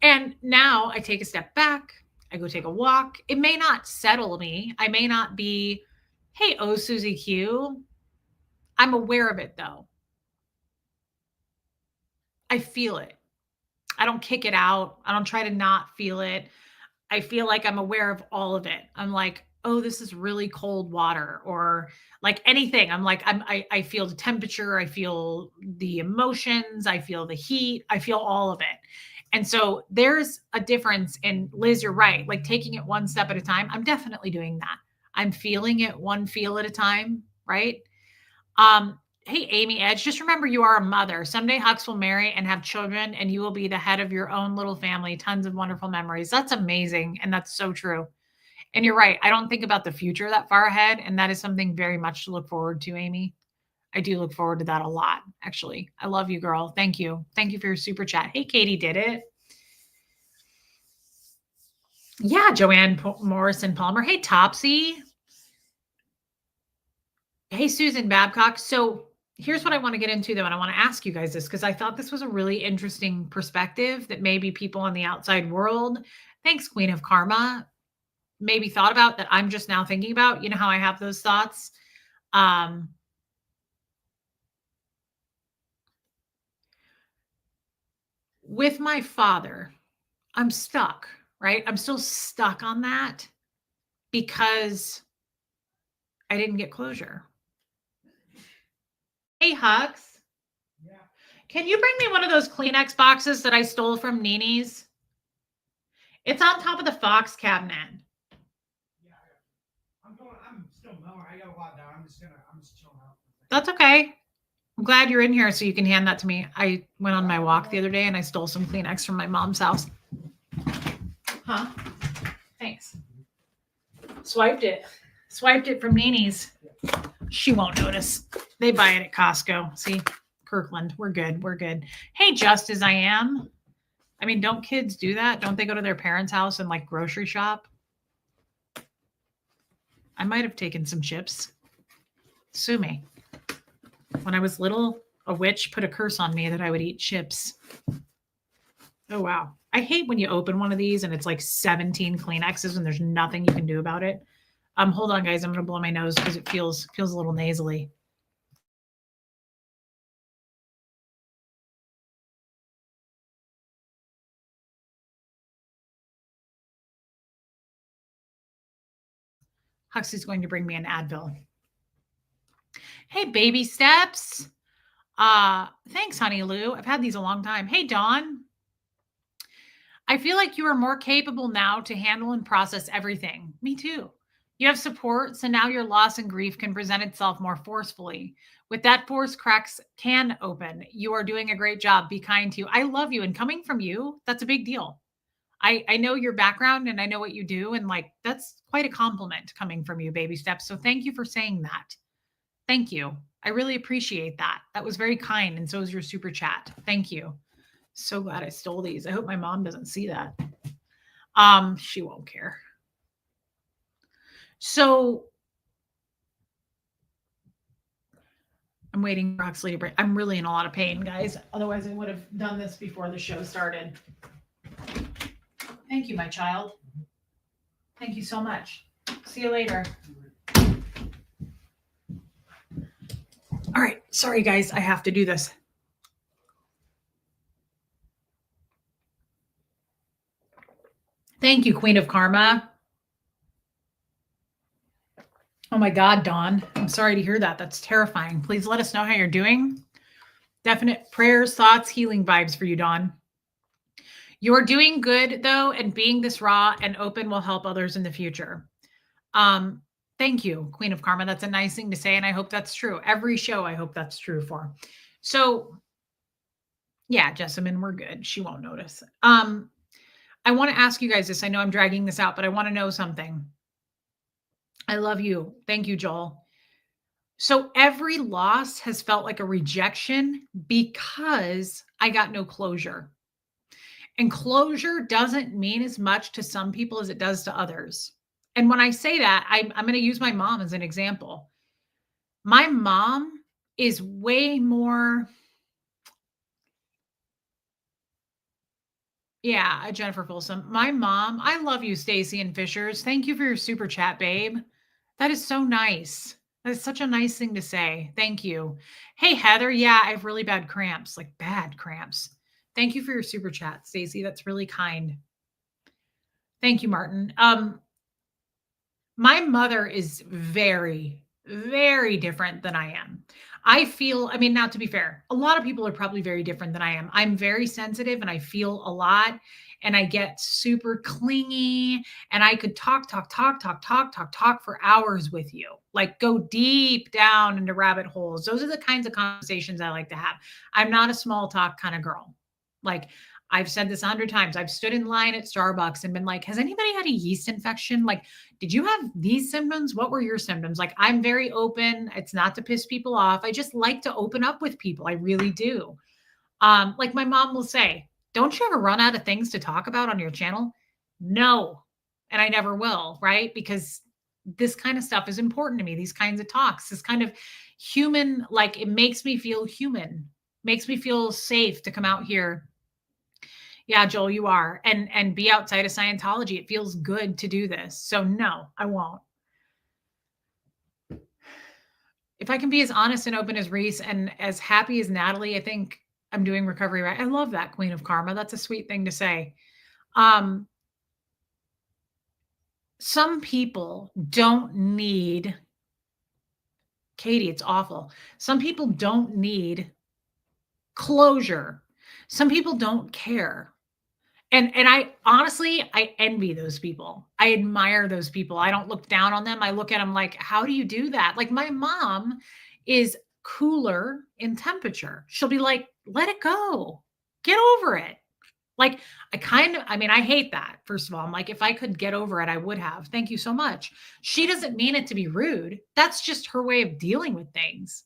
And now I take a step back. I go take a walk. It may not settle me. I may not be, hey, oh, Susie Q. I'm aware of it though. I feel it. I don't kick it out. I don't try to not feel it. I feel like I'm aware of all of it. I'm like, oh, this is really cold water, or like anything. I'm like, I feel the temperature. I feel the emotions. I feel the heat. I feel all of it. And so there's a difference. And Liz, you're right. Like taking it one step at a time. I'm definitely doing that. I'm feeling it one feel at a time. Right. Hey, Amy Edge, just remember you are a mother. Someday Hux will marry and have children, and you will be the head of your own little family. Tons of wonderful memories. That's amazing. And that's so true. And you're right. I don't think about the future that far ahead. And that is something very much to look forward to, Amy. I do look forward to that a lot, actually. I love you, girl. Thank you. Thank you for your super chat. Hey, Katie did it. Yeah, Joanne Morrison Palmer. Hey, Topsy. Hey, Susan Babcock. So here's what I want to get into, though, and I want to ask you guys this because I thought this was a really interesting perspective that maybe people on the outside world, thanks, Queen of Karma, maybe thought about that I'm just now thinking about. You know how I have those thoughts? With my father, I'm stuck, right? I'm still stuck on that because I didn't get closure. Hey, Hux. Yeah. Can you bring me one of those Kleenex boxes that I stole from Nini's? It's on top of the Fox cabinet. Yeah, I'm still mowing. I got a lot down. I'm just chilling out. That's okay. I'm glad you're in here so you can hand that to me. I went on my walk the other day and I stole some Kleenex from my mom's house. Huh? Thanks. Swiped it from Nini's. She won't notice. They buy it at Costco. See, Kirkland, we're good. Hey, just as I am. I mean, don't kids do that? Don't they go to their parents' house and like grocery shop? I might have taken some chips. Sue me. When I was little, a witch put a curse on me that I would eat chips. Oh, wow. I hate when you open one of these and it's like 17 Kleenexes and there's nothing you can do about it. Hold on, guys. I'm going to blow my nose because it feels a little nasally. Huxley's going to bring me an Advil. Hey, baby steps. Thanks, honey Lou. I've had these a long time. Hey, Dawn. I feel like you are more capable now to handle and process everything. Me too. You have support, so now your loss and grief can present itself more forcefully. With that force, cracks can open. You are doing a great job. Be kind to you. I love you. And coming from you, that's a big deal. I know your background and I know what you do. And like, that's quite a compliment coming from you, baby steps. So thank you for saying that. Thank you. I really appreciate that. That was very kind. And so is your super chat. Thank you. So glad I stole these. I hope my mom doesn't see that. She won't care. So I'm waiting for Huxley to break. I'm really in a lot of pain, guys. Otherwise, I would have done this before the show started. Thank you, my child. Thank you so much. See you later. All right. Sorry, guys. I have to do this. Thank you, Queen of Karma. Oh my God, Dawn. I'm sorry to hear that. That's terrifying. Please let us know how you're doing. Definite prayers, thoughts, healing vibes for you, Dawn. You're doing good, though, and being this raw and open will help others in the future. Thank you, Queen of Karma. That's a nice thing to say, and I hope that's true. Every show, I hope that's true for. So, yeah, Jessamine, we're good. She won't notice. I want to ask you guys this. I know I'm dragging this out, but I want to know something. I love you. Thank you, Joel. So every loss has felt like a rejection because I got no closure. And closure doesn't mean as much to some people as it does to others. And when I say that, I'm going to use my mom as an example. My mom is way more... Yeah, Jennifer Folsom. My mom, I love you, Stacy and Fishers. Thank you for your super chat, babe. That is so nice. That is such a nice thing to say. Thank you. Hey, Heather. Yeah, I have really bad cramps, like bad cramps. Thank you for your super chat, Stacy. That's really kind. Thank you, Martin. My mother is very, very different than I am. I feel, I mean, now to be fair, a lot of people are probably very different than I am. I'm very sensitive and I feel a lot and I get super clingy and I could talk for hours with you, like go deep down into rabbit holes. Those are the kinds of conversations I like to have. I'm not a small talk kind of girl. Like I've said this 100 times. I've stood in line at Starbucks and been like, has anybody had a yeast infection? Like, did you have these symptoms? What were your symptoms? Like, I'm very open. It's not to piss people off. I just like to open up with people. I really do. Like my mom will say, don't you ever run out of things to talk about on your channel? No. And I never will, right? Because this kind of stuff is important to me. These kinds of talks, this kind of human, like it makes me feel human, makes me feel safe to come out here. Yeah, Joel, you are. And be outside of Scientology. It feels good to do this. So no, I won't. If I can be as honest and open as Reese and as happy as Natalie, I think I'm doing recovery right. I love that, Queen of Karma. That's a sweet thing to say. Some people don't need, Katie, it's awful. Some people don't need closure. Some people don't care. And I honestly, I envy those people. I admire those people. I don't look down on them. I look at them like, how do you do that? Like my mom is cooler in temperature. She'll be like, let it go. Get over it. Like I mean, I hate that. First of all, I'm like, if I could get over it, I would have. Thank you so much. She doesn't mean it to be rude. That's just her way of dealing with things.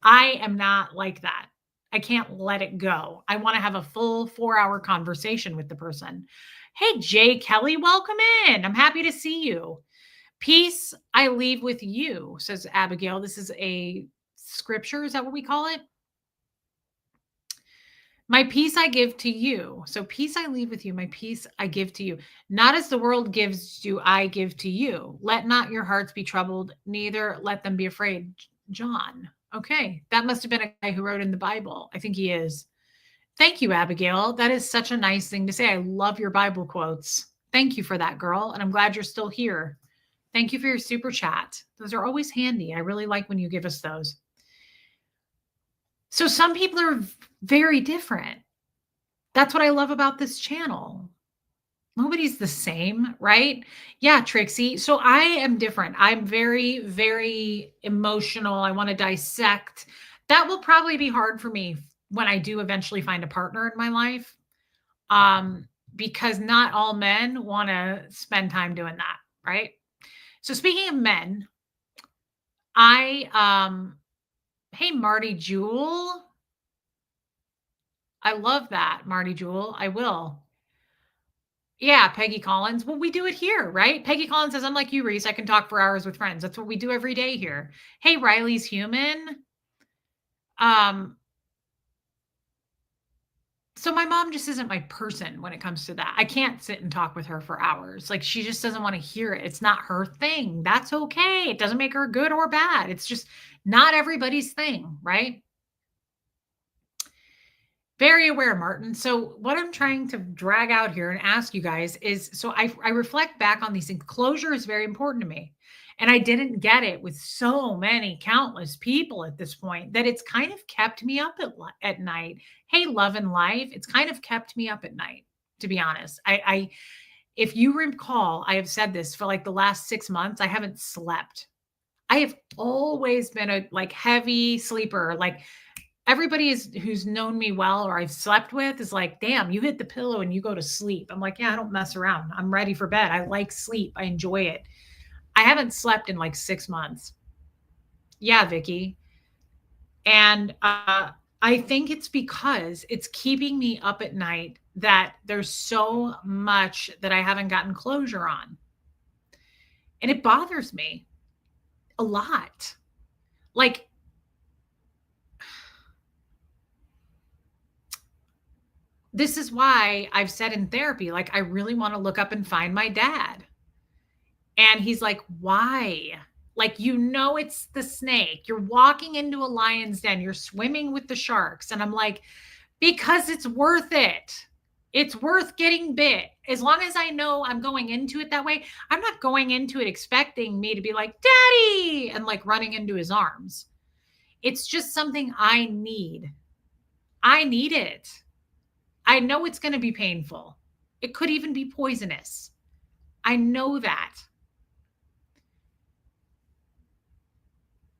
I am not like that. I can't let it go. I want to have a full 4-hour conversation with the person. Hey, Jay Kelly, welcome in. I'm happy to see you. Peace I leave with you, says Abigail. This is a scripture. Is that what we call it? My peace I give to you. So peace I leave with you. My peace I give to you. Not as the world gives, do I give to you. Let not your hearts be troubled, neither let them be afraid. John. Okay. That must have been a guy who wrote in the Bible. I think he is. Thank you, Abigail. That is such a nice thing to say. I love your Bible quotes. Thank you for that, girl. And I'm glad you're still here. Thank you for your super chat. Those are always handy. I really like when you give us those. So some people are very different. That's what I love about this channel. Nobody's the same, right? Yeah, Trixie. So I am different. I'm very, very emotional. I want to dissect. That will probably be hard for me when I do eventually find a partner in my life. Because not all men want to spend time doing that, right? So speaking of men, hey, Marty Jewel. I love that, Marty Jewel. I will. Yeah, Peggy Collins. Well, we do it here, right? Peggy Collins says, unlike you, Reese, I can talk for hours with friends. That's what we do every day here. Hey, Riley's human. So my mom just isn't my person when it comes to that. I can't sit and talk with her for hours. Like she just doesn't want to hear it. It's not her thing. That's okay. It doesn't make her good or bad. It's just not everybody's thing, right? Very aware, Martin. So what I'm trying to drag out here and ask you guys is, so I reflect back on these things. Closure is very important to me. And I didn't get it with so many countless people at this point that it's kind of kept me up at night. Hey, love and life. It's kind of kept me up at night, to be honest. If you recall, I have said this for like the last 6 months, I haven't slept. I have always been a like heavy sleeper. Like everybody who's known me well or I've slept with is like, damn, you hit the pillow and you go to sleep. I'm like, yeah, I don't mess around. I'm ready for bed. I like sleep. I enjoy it. I haven't slept in like 6 months. Yeah, Vicky. And I think it's because it's keeping me up at night that there's so much that I haven't gotten closure on. And it bothers me a lot. Like, this is why I've said in therapy, like, I really want to look up and find my dad. And he's like, why? Like, you know, it's the snake. You're walking into a lion's den. You're swimming with the sharks. And I'm like, because it's worth it. It's worth getting bit. As long as I know I'm going into it that way, I'm not going into it expecting me to be like, Daddy, and like running into his arms. It's just something I need. I need it. I know it's going to be painful. It could even be poisonous. I know that.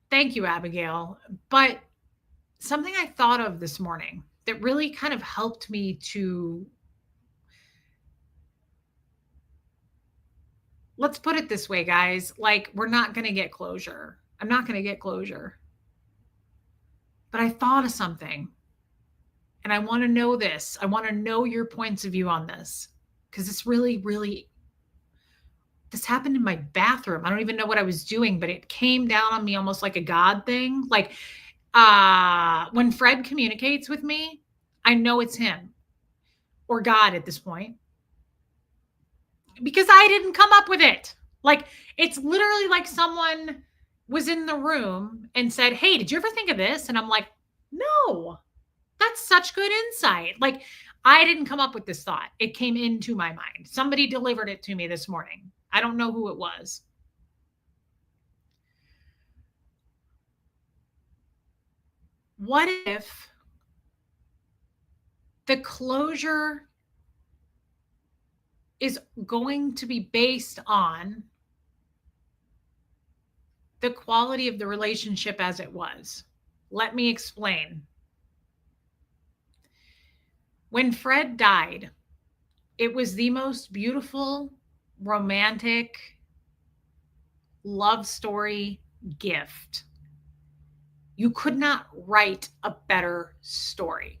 Thank you, Abigail. But something I thought of this morning that really kind of helped me to let's put it this way, guys. Like, we're not going to get closure. I'm not going to get closure. But I thought of something. And I want to know this. I want to know your points of view on this. Because it's really, really, this happened in my bathroom. I don't even know what I was doing, but it came down on me almost like a God thing. Like, when Fred communicates with me, I know it's him or God at this point. Because I didn't come up with it. Like, it's literally like someone was in the room and said, hey, did you ever think of this? And I'm like, no, that's such good insight. Like, I didn't come up with this thought. It came into my mind. Somebody delivered it to me this morning. I don't know who it was. What if the closure is going to be based on the quality of the relationship as it was? Let me explain. When Fred died, it was the most beautiful, romantic love story gift. You could not write a better story.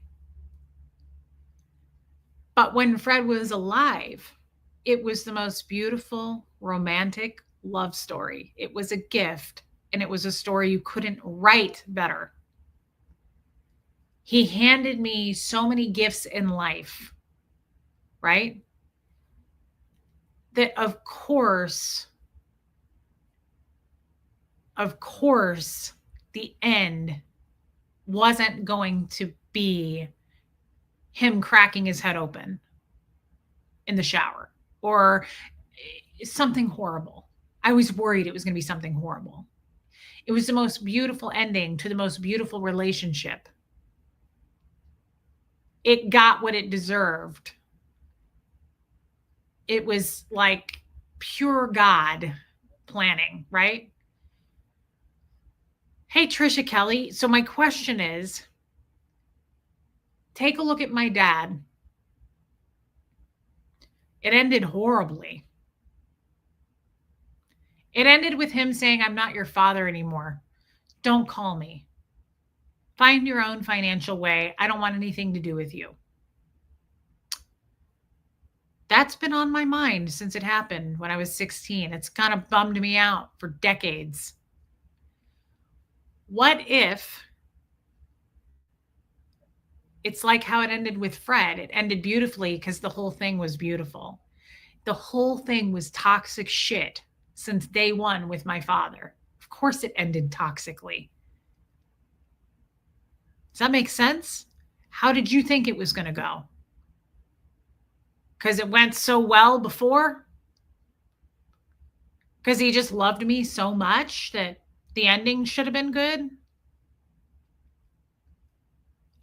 But when Fred was alive, it was the most beautiful, romantic love story. It was a gift, and it was a story you couldn't write better. He handed me so many gifts in life, right? That of course, the end wasn't going to be him cracking his head open in the shower or something horrible. I was worried it was going to be something horrible. It was the most beautiful ending to the most beautiful relationship. It got what it deserved. It was like pure God planning, right? Hey, Trisha Kelly. So my question is, take a look at my dad. It ended horribly. It ended with him saying, I'm not your father anymore. Don't call me. Find your own financial way. I don't want anything to do with you. That's been on my mind since it happened when I was 16. It's kind of bummed me out for decades. What if it's like how it ended with Fred? It ended beautifully because the whole thing was beautiful. The whole thing was toxic shit since day one with my father. Of course it ended toxically. Does that make sense? How did you think it was going to go? Because it went so well before? Because he just loved me so much that the ending should have been good?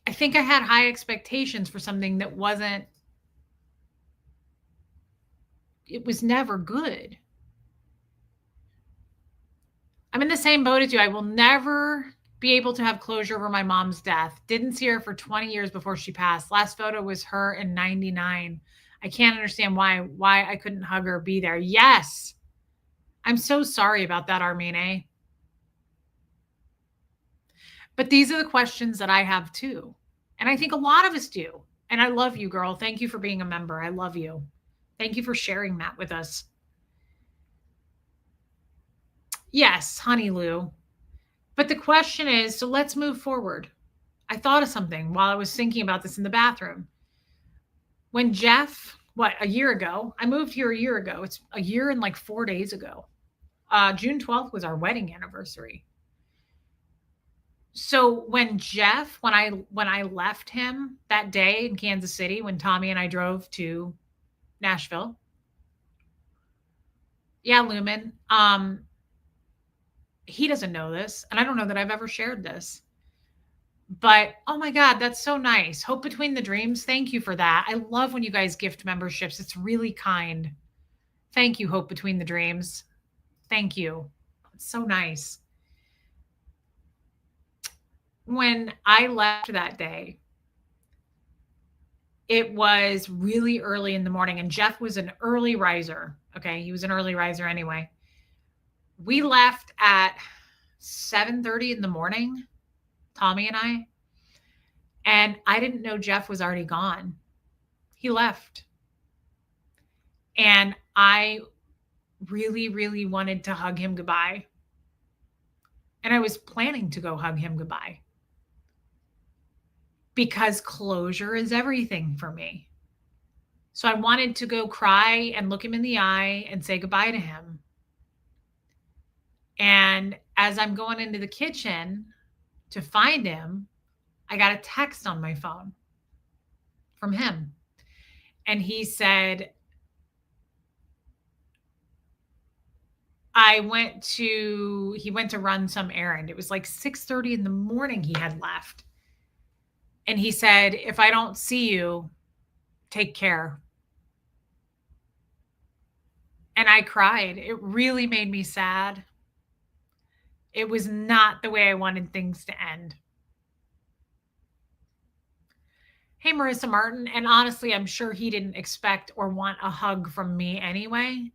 I think I had high expectations for something that wasn't, it was never good. I'm in the same boat as you. I will never be able to have closure over my mom's death. Didn't see her for 20 years before she passed. Last photo was her in 99. I can't understand why I couldn't hug her or be there. Yes. I'm so sorry about that, Armine. But these are the questions that I have too. And I think a lot of us do. And I love you, girl. Thank you for being a member. I love you. Thank you for sharing that with us. Yes, honey Lou. But the question is, so let's move forward. I thought of something while I was thinking about this in the bathroom. When Jeff, a year ago, I moved here a year ago. It's a year and like 4 days ago. June 12th was our wedding anniversary. So when I left him that day in Kansas City, when Tommy and I drove to Nashville. Yeah, Lumen. He doesn't know this, and I don't know that I've ever shared this. But oh my God, that's so nice. Hope Between the Dreams. Thank you for that. I love when you guys gift memberships. It's really kind. Thank you, Hope Between the Dreams. Thank you. It's so nice. When I left that day, it was really early in the morning, and Jeff was an early riser. Okay. He was an early riser anyway. We left at 7:30 in the morning, Tommy and I didn't know Jeff was already gone. He left. And I really, really wanted to hug him goodbye. And I was planning to go hug him goodbye because closure is everything for me. So I wanted to go cry and look him in the eye and say goodbye to him. And as I'm going into the kitchen to find him, I got a text on my phone from him. And he said, he went to run some errand. It was like 6:30 in the morning he had left. And he said, if I don't see you, take care. And I cried. It really made me sad. It was not the way I wanted things to end. Hey, Marissa Martin. And honestly, I'm sure he didn't expect or want a hug from me anyway.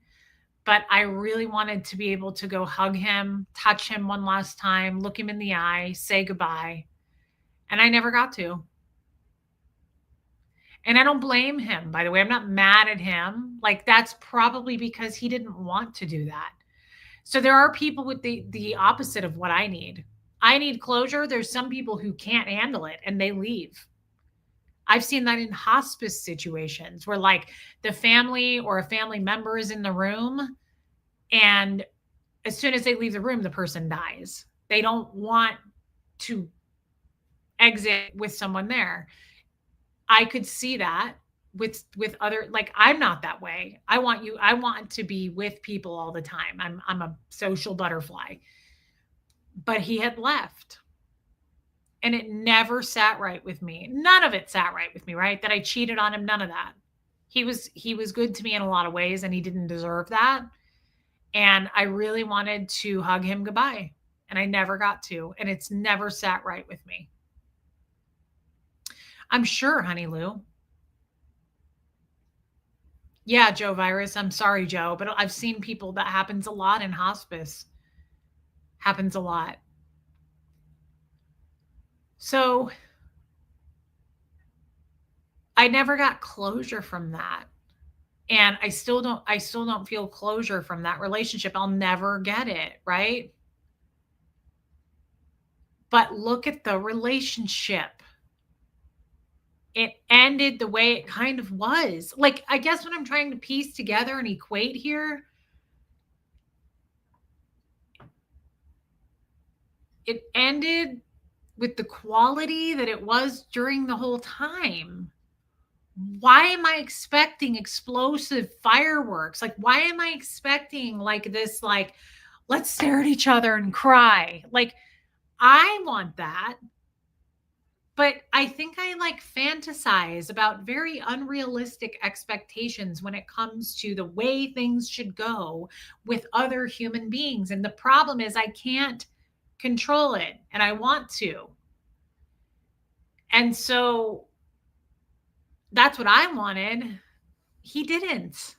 But I really wanted to be able to go hug him, touch him one last time, look him in the eye, say goodbye. And I never got to. And I don't blame him, by the way. I'm not mad at him. Like, that's probably because he didn't want to do that. So there are people with the opposite of what I need. I need closure. There's some people who can't handle it and they leave. I've seen that in hospice situations where, like, the family or a family member is in the room, and as soon as they leave the room, the person dies. They don't want to exit with someone there. I could see that with other, like, I'm not that way. I want to be with people all the time. I'm a social butterfly. But he had left. And it never sat right with me. None of it sat right with me, right? That I cheated on him, none of that. He was good to me in a lot of ways, and he didn't deserve that. And I really wanted to hug him goodbye, and I never got to, and it's never sat right with me. I'm sure, Honey Lou. Yeah, Joe Virus. I'm sorry, Joe, but I've seen people that happens a lot in hospice. Happens a lot. So I never got closure from that. And I still don't feel closure from that relationship. I'll never get it, right? But look at the relationship. It ended the way it kind of was. Like, I guess what I'm trying to piece together and equate here, it ended with the quality that it was during the whole time. Why am I expecting explosive fireworks? Like, why am I expecting like this, like, let's stare at each other and cry? Like, I want that. But I think I like fantasize about very unrealistic expectations when it comes to the way things should go with other human beings. And the problem is I can't control it, and I want to. And so that's what I wanted. He didn't.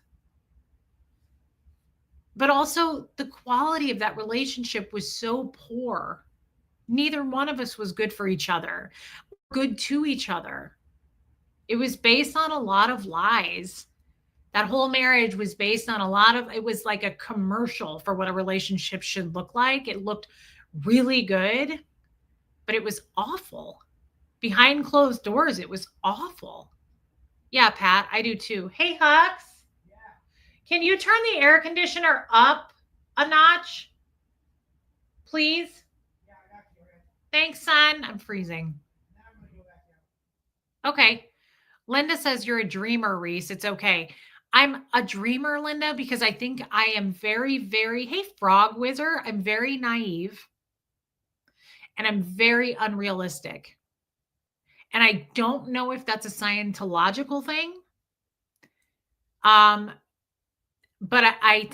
But also, the quality of that relationship was so poor. Neither one of us was good for each other, good to each other. It was based on a lot of lies. That whole marriage was based on it was like a commercial for what a relationship should look like. It looked really good, but it was awful. Behind closed doors, it was awful. Yeah, Pat, I do too. Hey, Hux, Yeah. can you turn the air conditioner up a notch, please? Yeah, I got you. Okay. Thanks, son. I'm freezing. Now I'm gonna go back out. Okay. Linda says you're a dreamer, Reese. It's okay. I'm a dreamer, Linda, because I think I am very, very, hey, Frog Wizard, I'm very naive and I'm very unrealistic. And I don't know if that's a Scientological thing. But I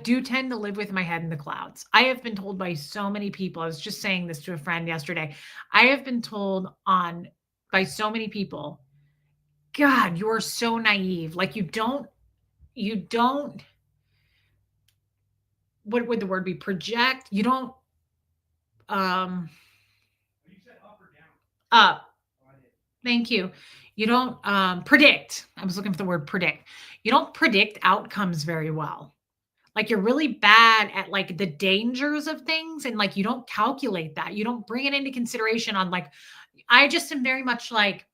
do tend to live with my head in the clouds. I have been told by so many people, I was just saying this to a friend yesterday. I have been told on by so many people. God, you're so naive. Like you don't, what would the word be? Project. You don't, um, You said up or down? up. Oh, I did. Thank you. You don't predict. I was looking for the word predict. You don't predict outcomes very well. Like you're really bad at like the dangers of things and like you don't calculate that. You don't bring it into consideration on like I just am very much like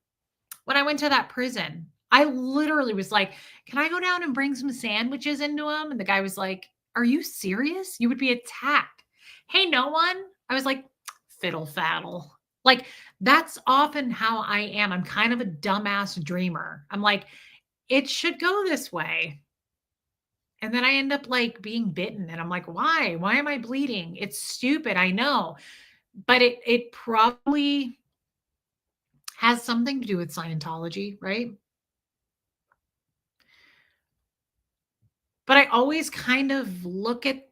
when I went to that prison, I literally was like, "Can I go down and bring some sandwiches into him?" And the guy was like, "Are you serious? You would be attacked." "Hey, no one." I was like, "Fiddle faddle." Like that's often how I am. I'm kind of a dumbass dreamer. I'm like, "It should go this way." And then I end up like being bitten and I'm like, "Why? Why am I bleeding?" It's stupid, I know. But it probably has something to do with Scientology, right? But I always kind of look at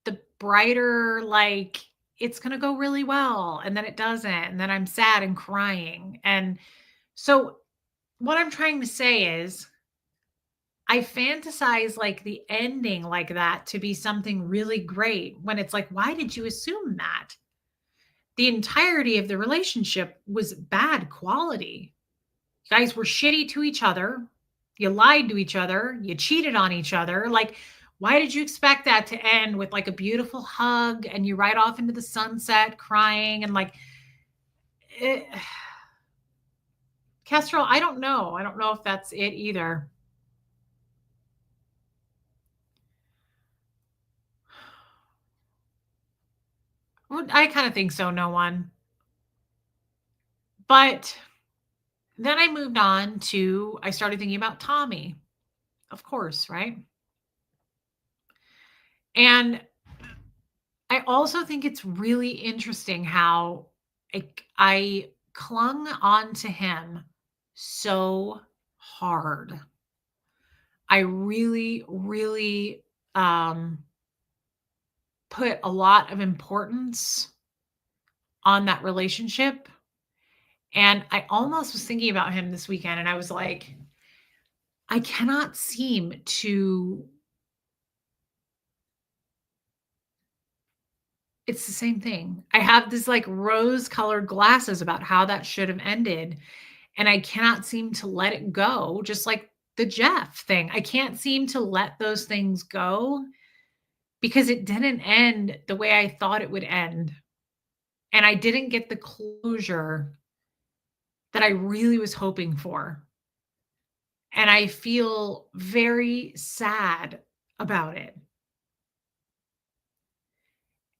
the brighter, like, it's gonna go really well, and then it doesn't, and then I'm sad and crying. And so what I'm trying to say is I fantasize like the ending like that to be something really great when it's like, why did you assume that? The entirety of the relationship was bad quality. You guys were shitty to each other. You lied to each other. You cheated on each other. Like, why did you expect that to end with like a beautiful hug and you ride off into the sunset crying and like, it, Kestrel, I don't know. I don't know if that's it either. Well, I kind of think so, no one. But then I moved on to, I started thinking about Tommy, of course, right? And I also think it's really interesting how I clung on to him so hard. I really, really put a lot of importance on that relationship. And I almost was thinking about him this weekend and I was like, I cannot seem to, it's the same thing. I have this like rose colored glasses about how that should have ended. And I cannot seem to let it go, just like the Jeff thing. I can't seem to let those things go because it didn't end the way I thought it would end. And I didn't get the closure that I really was hoping for. And I feel very sad about it.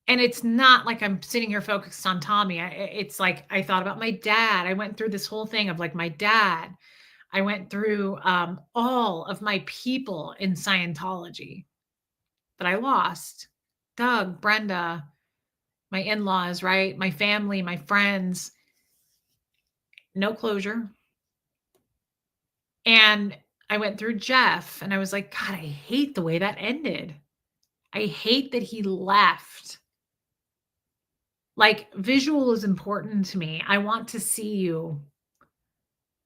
And it's not like I'm sitting here focused on Tommy. It's like I thought about my dad. I went through this whole thing of like my dad. I went through all of my people in Scientology that I lost. Doug, Brenda, my in-laws, right? My family, my friends. No closure. And I went through Jeff and I was like, God, I hate the way that ended. I hate that he left. Like visual is important to me. I want to see you.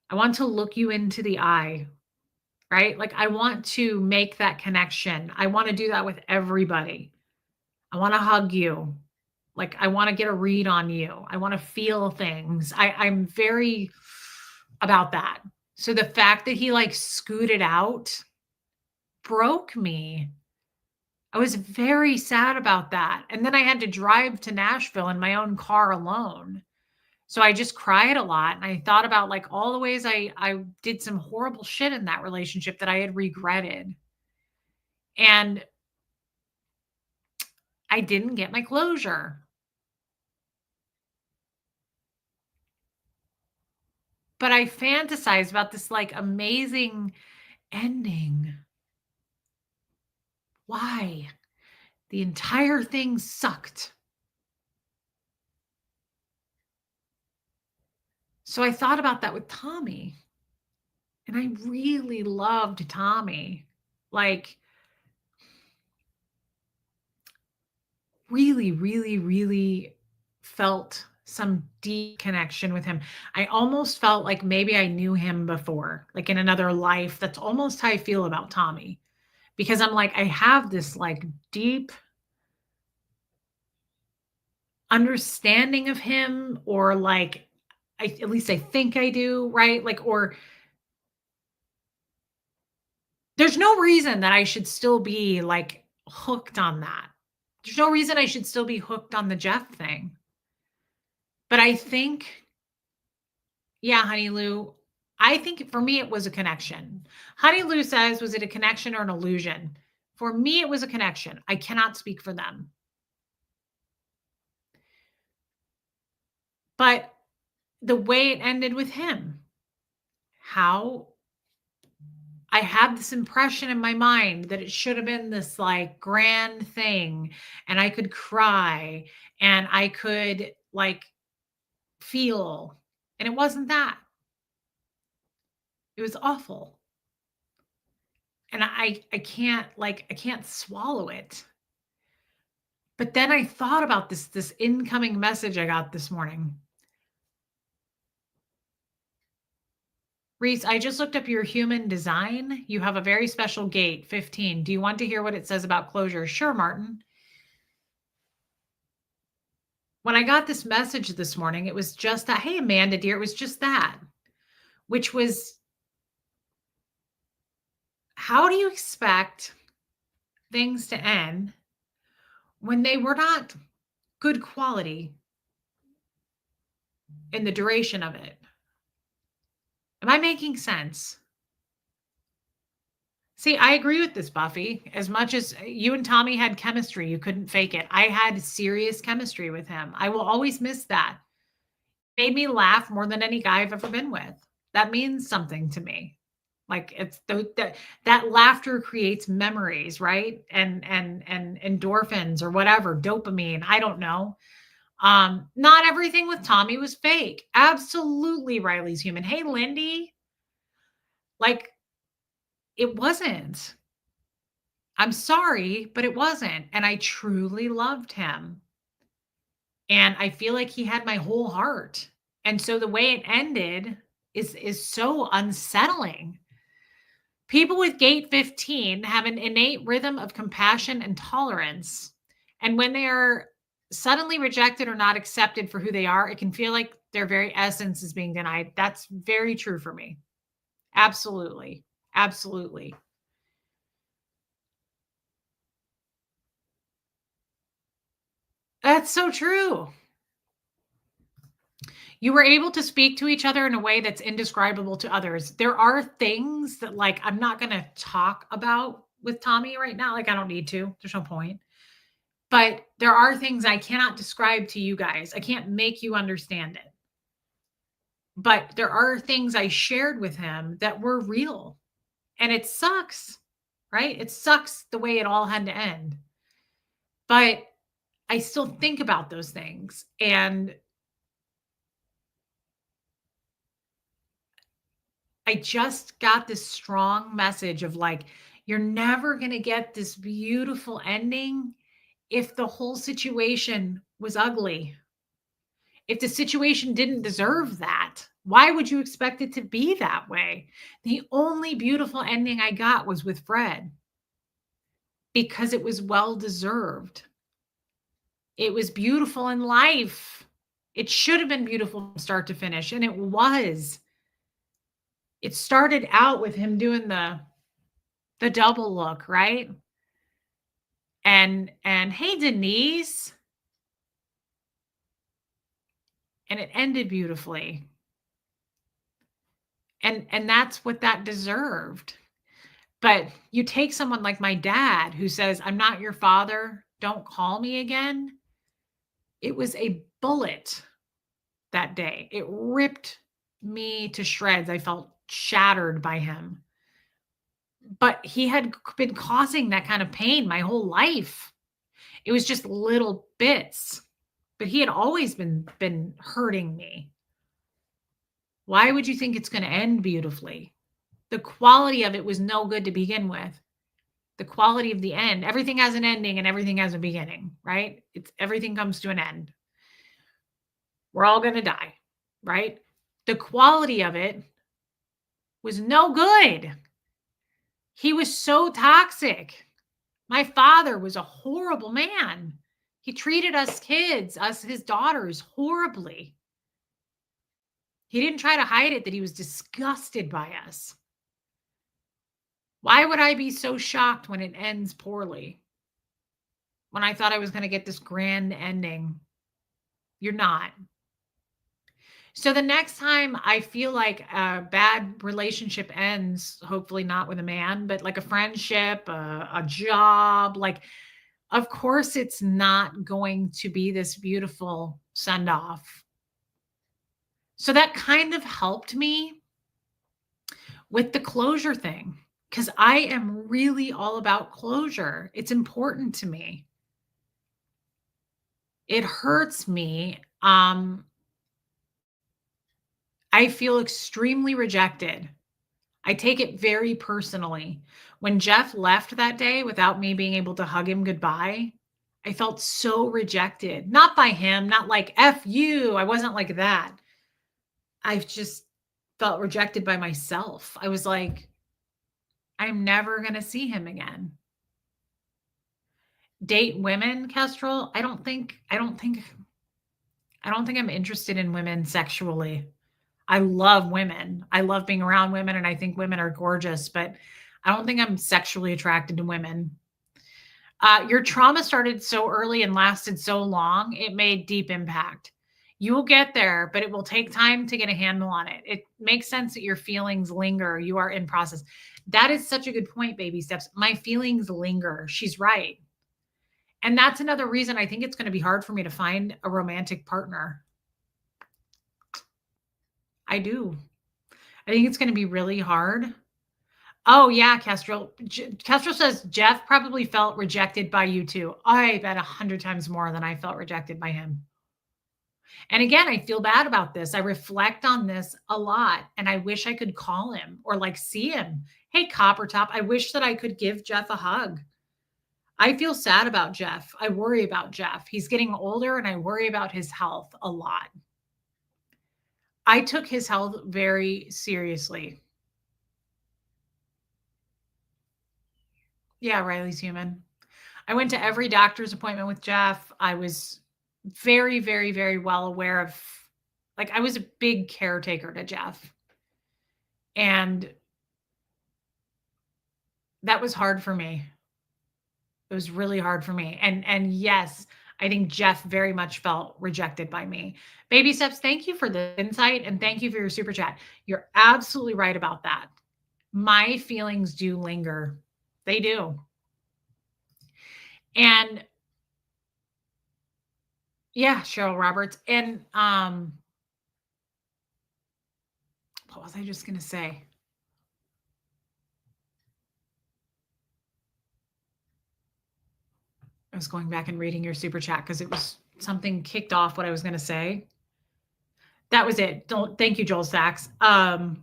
I want to look you into the eye, right? Like I want to make that connection. I want to do that with everybody. I want to hug you. Like I want to get a read on you. I want to feel things. I'm very about that. So the fact that he like scooted out broke me. I was very sad about that. And then I had to drive to Nashville in my own car alone. So I just cried a lot. And I thought about like all the ways I did some horrible shit in that relationship that I had regretted. And I didn't get my closure. But I fantasize about this like amazing ending. Why? The entire thing sucked. So I thought about that with Tommy. And I really loved Tommy. Like, really, really, really felt some deep connection with him. I almost felt like maybe I knew him before, like in another life. That's almost how I feel about Tommy, because I'm like, I have this like deep understanding of him, or like, at least I think I do, right? Like, or there's no reason that I should still be like hooked on that. There's no reason I should still be hooked on the Jeff thing. But I think, yeah, Honey Lou, I think for me it was a connection. Honey Lou says, was it a connection or an illusion? For me, it was a connection. I cannot speak for them. But the way it ended with him, how I had this impression in my mind that it should have been this like grand thing, and I could cry and I could like feel, and it wasn't that. It was awful. And I can't swallow it. But then I thought about this incoming message I got this morning. Reese, I just looked up your human design. You have a very special gate, 15. Do you want to hear what it says about closure? Sure, Martin. When I got this message this morning, it was just that, hey, Amanda, dear, it was just that, which was, how do you expect things to end when they were not good quality in the duration of it? Am I making sense? See, I agree with this, Buffy. As much as you and Tommy had chemistry, you couldn't fake it. I had serious chemistry with him. I will always miss that. It made me laugh more than any guy I've ever been with. That means something to me. Like, it's that laughter creates memories, right? And endorphins or whatever, dopamine. I don't know. Not everything with Tommy was fake. Absolutely, Riley's human. Hey, Lindy. Like, it wasn't. I'm sorry, but it wasn't. And I truly loved him. And I feel like he had my whole heart. And so the way it ended is so unsettling. People with gate 15 have an innate rhythm of compassion and tolerance. And when they are suddenly rejected or not accepted for who they are, it can feel like their very essence is being denied. That's very true for me. Absolutely. Absolutely. That's so true. You were able to speak to each other in a way that's indescribable to others. There are things that, like, I'm not going to talk about with Tommy right now. Like, I don't need to. There's no point. But there are things I cannot describe to you guys. I can't make you understand it. But there are things I shared with him that were real. And it sucks, right? It sucks the way it all had to end. But I still think about those things. And I just got this strong message of like, you're never going to get this beautiful ending if the whole situation was ugly. If the situation didn't deserve that, why would you expect it to be that way? The only beautiful ending I got was with Fred because it was well deserved. It was beautiful in life. It should have been beautiful from start to finish, and it was. It started out with him doing the double look, right? And hey, Denise. And it ended beautifully. And that's what that deserved. But you take someone like my dad who says, I'm not your father, don't call me again. It was a bullet that day. It ripped me to shreds. I felt shattered by him. But he had been causing that kind of pain my whole life. It was just little bits, but he had always been hurting me. Why would you think it's going to end beautifully? The quality of it was no good to begin with. The quality of the end, everything has an ending and everything has a beginning, right? It's everything comes to an end. We're all going to die, right? The quality of it was no good. He was so toxic. My father was a horrible man. He treated us kids, us, his daughters, horribly. He didn't try to hide it that he was disgusted by us. Why would I be so shocked when it ends poorly? When I thought I was going to get this grand ending? You're not. So the next time I feel like a bad relationship ends, hopefully not with a man, but like a friendship, a job, like, of course, it's not going to be this beautiful send off. So that kind of helped me with the closure thing because I am really all about closure. It's important to me. It hurts me. I feel extremely rejected. I take it very personally. When Jeff left that day without me being able to hug him goodbye, I felt so rejected. Not by him, not like F you. I wasn't like that. I just felt rejected by myself. I was like, I'm never going to see him again. Date women, Kestrel? I don't think I'm interested in women sexually. I love women. I love being around women and I think women are gorgeous, but I don't think I'm sexually attracted to women. Your trauma started so early and lasted so long, it made deep impact. You will get there, but it will take time to get a handle on it. It makes sense that your feelings linger. You are in process. That is such a good point, baby steps. My feelings linger. She's right. And that's another reason I think it's going to be hard for me to find a romantic partner. I do. I think it's going to be really hard. Oh, yeah, Kestrel. Kestrel says Jeff probably felt rejected by you too. I bet 100 times more than I felt rejected by him. And again, I feel bad about this. I reflect on this a lot and I wish I could call him or like see him. Hey, Copper Top, I wish that I could give Jeff a hug. I feel sad about Jeff. I worry about Jeff. He's getting older and I worry about his health a lot. I took his health very seriously. Yeah, Riley's human. I went to every doctor's appointment with Jeff. I was very, very, very well aware of, like, I was a big caretaker to Jeff. And that was hard for me. It was really hard for me. And yes, I think Jeff very much felt rejected by me. Baby steps, thank you for the insight and thank you for your super chat. You're absolutely right about that. My feelings do linger. They do. And yeah, Cheryl Roberts. And what was I just going to say? I was going back and reading your super chat because it was something kicked off what I was going to say. That was it. Thank you, Joel Sachs. I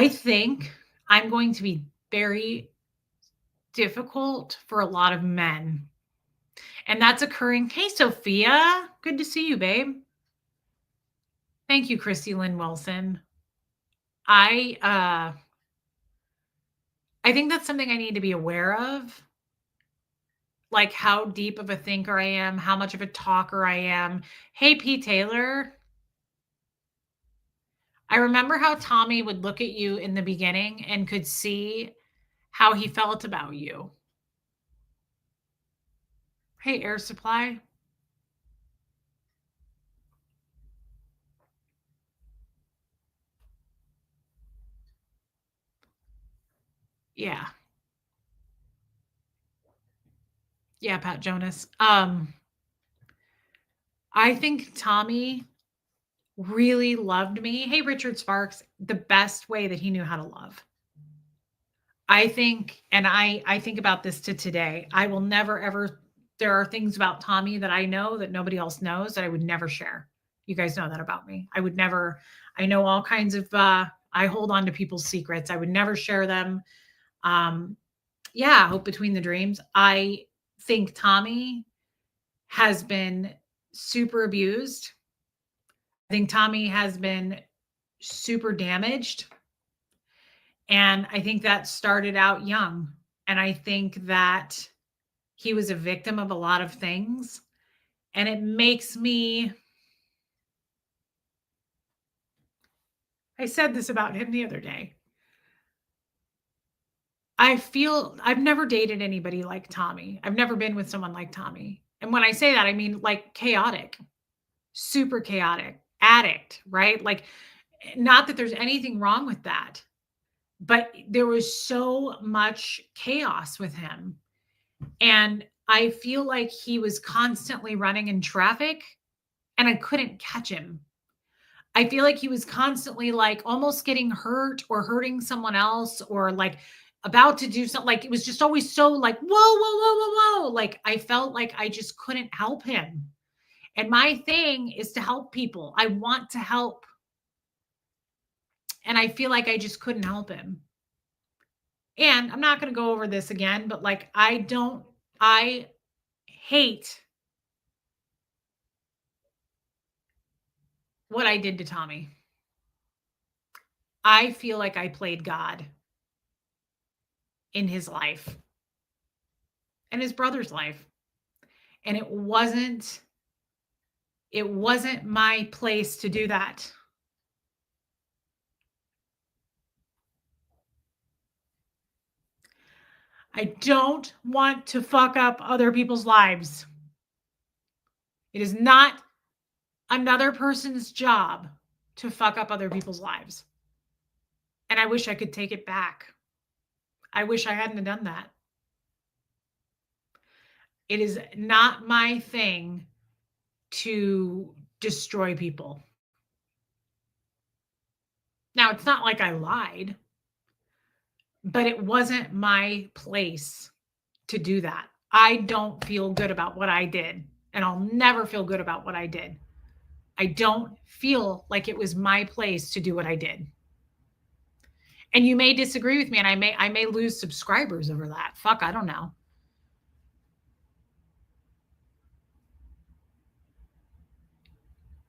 think I'm going to be very difficult for a lot of men. And that's occurring. Hey, Sophia. Good to see you, babe. Thank you, Christy Lynn Wilson. I think that's something I need to be aware of. Like how deep of a thinker I am, how much of a talker I am. Hey, P. Taylor. I remember how Tommy would look at you in the beginning and could see how he felt about you. Hey, Air Supply. Yeah. Yeah, Pat Jonas. I think Tommy really loved me. Hey, Richard Sparks, the best way that he knew how to love. I think, and I think about this to today. I will never, ever, there are things about Tommy that I know that nobody else knows that I would never share. You guys know that about me. I would never, I know all kinds of, I hold on to people's secrets. I would never share them. Yeah, Hope Between the Dreams. I think Tommy has been super abused think Tommy has been super damaged. And I think that started out young. And I think that he was a victim of a lot of things. And it makes me, I said this about him the other day. I feel I've never dated anybody like Tommy. I've never been with someone like Tommy. And when I say that, I mean like chaotic, super chaotic, addict, right? Like, not that there's anything wrong with that, but there was so much chaos with him. And I feel like he was constantly running in traffic and I couldn't catch him. I feel like he was constantly like almost getting hurt or hurting someone else or like about to do something. Like it was just always so like, whoa, whoa, whoa, whoa, whoa. Like I felt like I just couldn't help him. And my thing is to help people. I want to help. And I feel like I just couldn't help him. And I'm not going to go over this again, but like I hate what I did to Tommy. I feel like I played God in his life and his brother's life. And it wasn't my place to do that. I don't want to fuck up other people's lives. It is not another person's job to fuck up other people's lives. And I wish I could take it back. I wish I hadn't done that. It is not my thing to destroy people. Now, it's not like I lied, but it wasn't my place to do that. I don't feel good about what I did, and I'll never feel good about what I did. I don't feel like it was my place to do what I did. And you may disagree with me, and I may lose subscribers over that. Fuck, I don't know.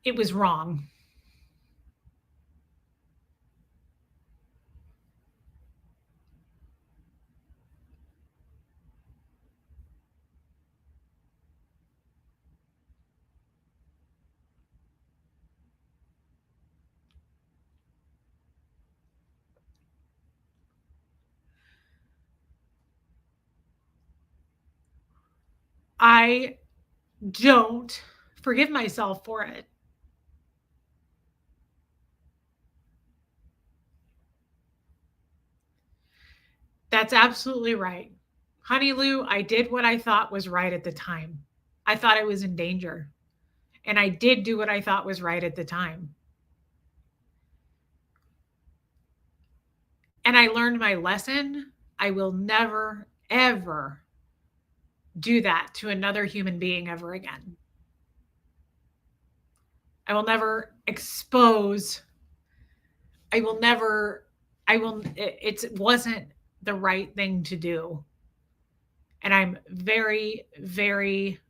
It was wrong. I don't forgive myself for it. That's absolutely right. Honey Lou, I did what I thought was right at the time. I thought I was in danger. And I did do what I thought was right at the time. And I learned my lesson. I will never, ever do that to another human being ever again. I will never expose. I will never, it wasn't the right thing to do. And I'm very, very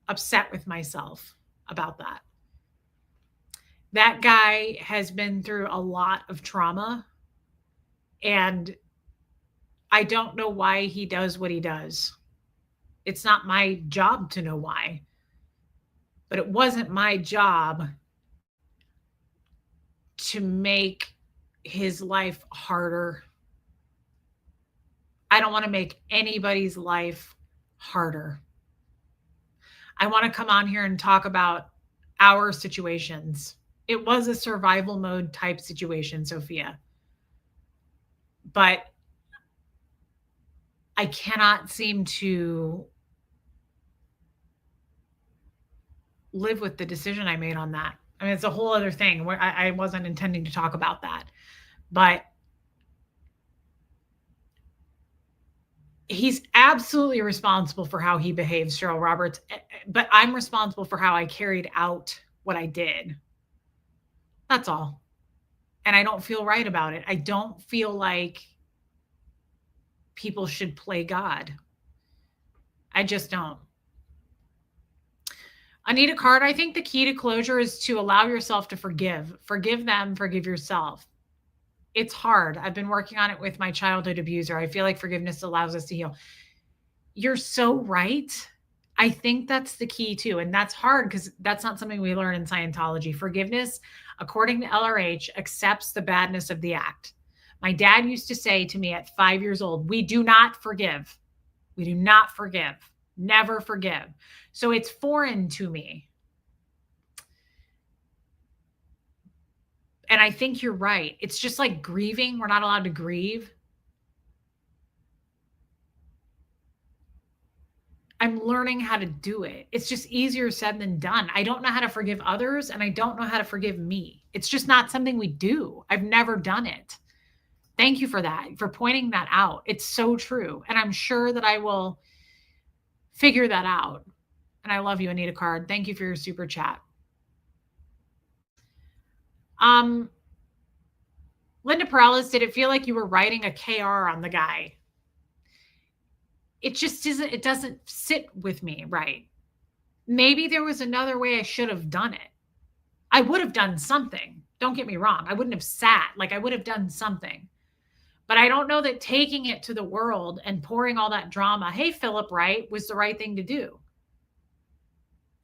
upset with myself about that. That guy has been through a lot of trauma, and I don't know why he does what he does. It's not my job to know why, but it wasn't my job to make his life harder. I don't want to make anybody's life harder. I want to come on here and talk about our situations. It was a survival mode type situation, Sophia. But I cannot seem to live with the decision I made on that. I mean, it's a whole other thing where I wasn't intending to talk about that. But he's absolutely responsible for how he behaves, Cheryl Roberts. But I'm responsible for how I carried out what I did. That's all. And I don't feel right about it. I don't feel like people should play God. I just don't. Anita Card, I think the key to closure is to allow yourself to forgive. Forgive them, forgive yourself. It's hard. I've been working on it with my childhood abuser. I feel like forgiveness allows us to heal. You're so right. I think that's the key too. And that's hard because that's not something we learn in Scientology. Forgiveness, according to LRH, accepts the badness of the act. My dad used to say to me at 5 years old, we do not forgive. We do not forgive. Never forgive. So it's foreign to me. And I think you're right. It's just like grieving. We're not allowed to grieve. I'm learning how to do it. It's just easier said than done. I don't know how to forgive others, and I don't know how to forgive me. It's just not something we do. I've never done it. Thank you for that, for pointing that out. It's so true. And I'm sure that I will figure that out. And I love you, Anita Card. Thank you for your super chat. Linda Perales, did it feel like you were writing a KR on the guy? It just isn't, it doesn't sit with me right. Maybe there was another way I should have done it. I would have done something. Don't get me wrong. I wouldn't have sat. Like, I would have done something. But I don't know that taking it to the world and pouring all that drama, hey, Philip Wright, was the right thing to do.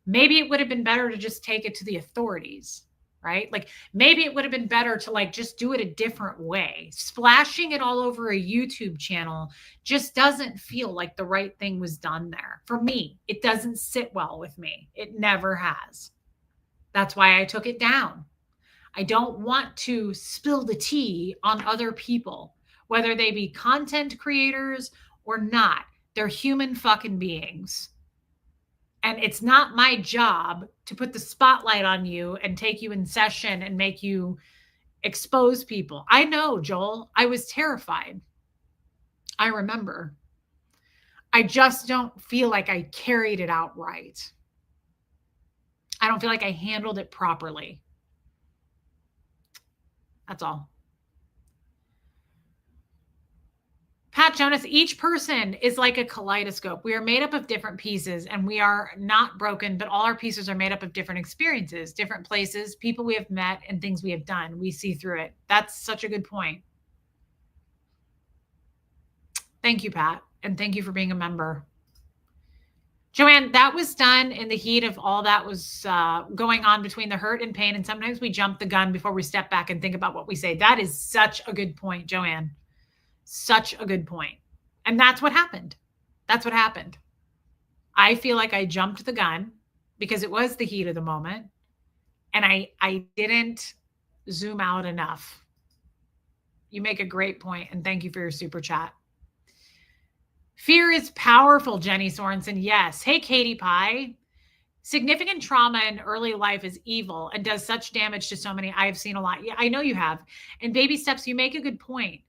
Maybe it would have been better to just take it to the authorities, right? Like, maybe it would have been better to like just do it a different way. Splashing it all over a YouTube channel just doesn't feel like the right thing was done there. For me, it doesn't sit well with me. It never has. That's why I took it down. I don't want to spill the tea on other people, whether they be content creators or not. They're human fucking beings. And it's not my job to put the spotlight on you and take you in session and make you expose people. I know, Joel, I was terrified. I remember. I just don't feel like I carried it out right. I don't feel like I handled it properly. That's all. Pat Jonas, each person is like a kaleidoscope. We are made up of different pieces, and we are not broken, but all our pieces are made up of different experiences, different places, people we have met, and things we have done. We see through it. That's such a good point. Thank you, Pat, and thank you for being a member. Joanne, that was done in the heat of all that was going on between the hurt and pain, and sometimes we jump the gun before we step back and think about what we say. That is such a good point, Joanne. Such a good point. And that's what happened. That's what happened. I feel like I jumped the gun because it was the heat of the moment. And I didn't zoom out enough. You make a great point, and thank you for your super chat. Fear is powerful, Jenny Sorensen. Yes. Hey, Katie Pie. Significant trauma in early life is evil and does such damage to so many. I've seen a lot. Yeah, I know you have. And baby steps, you make a good point.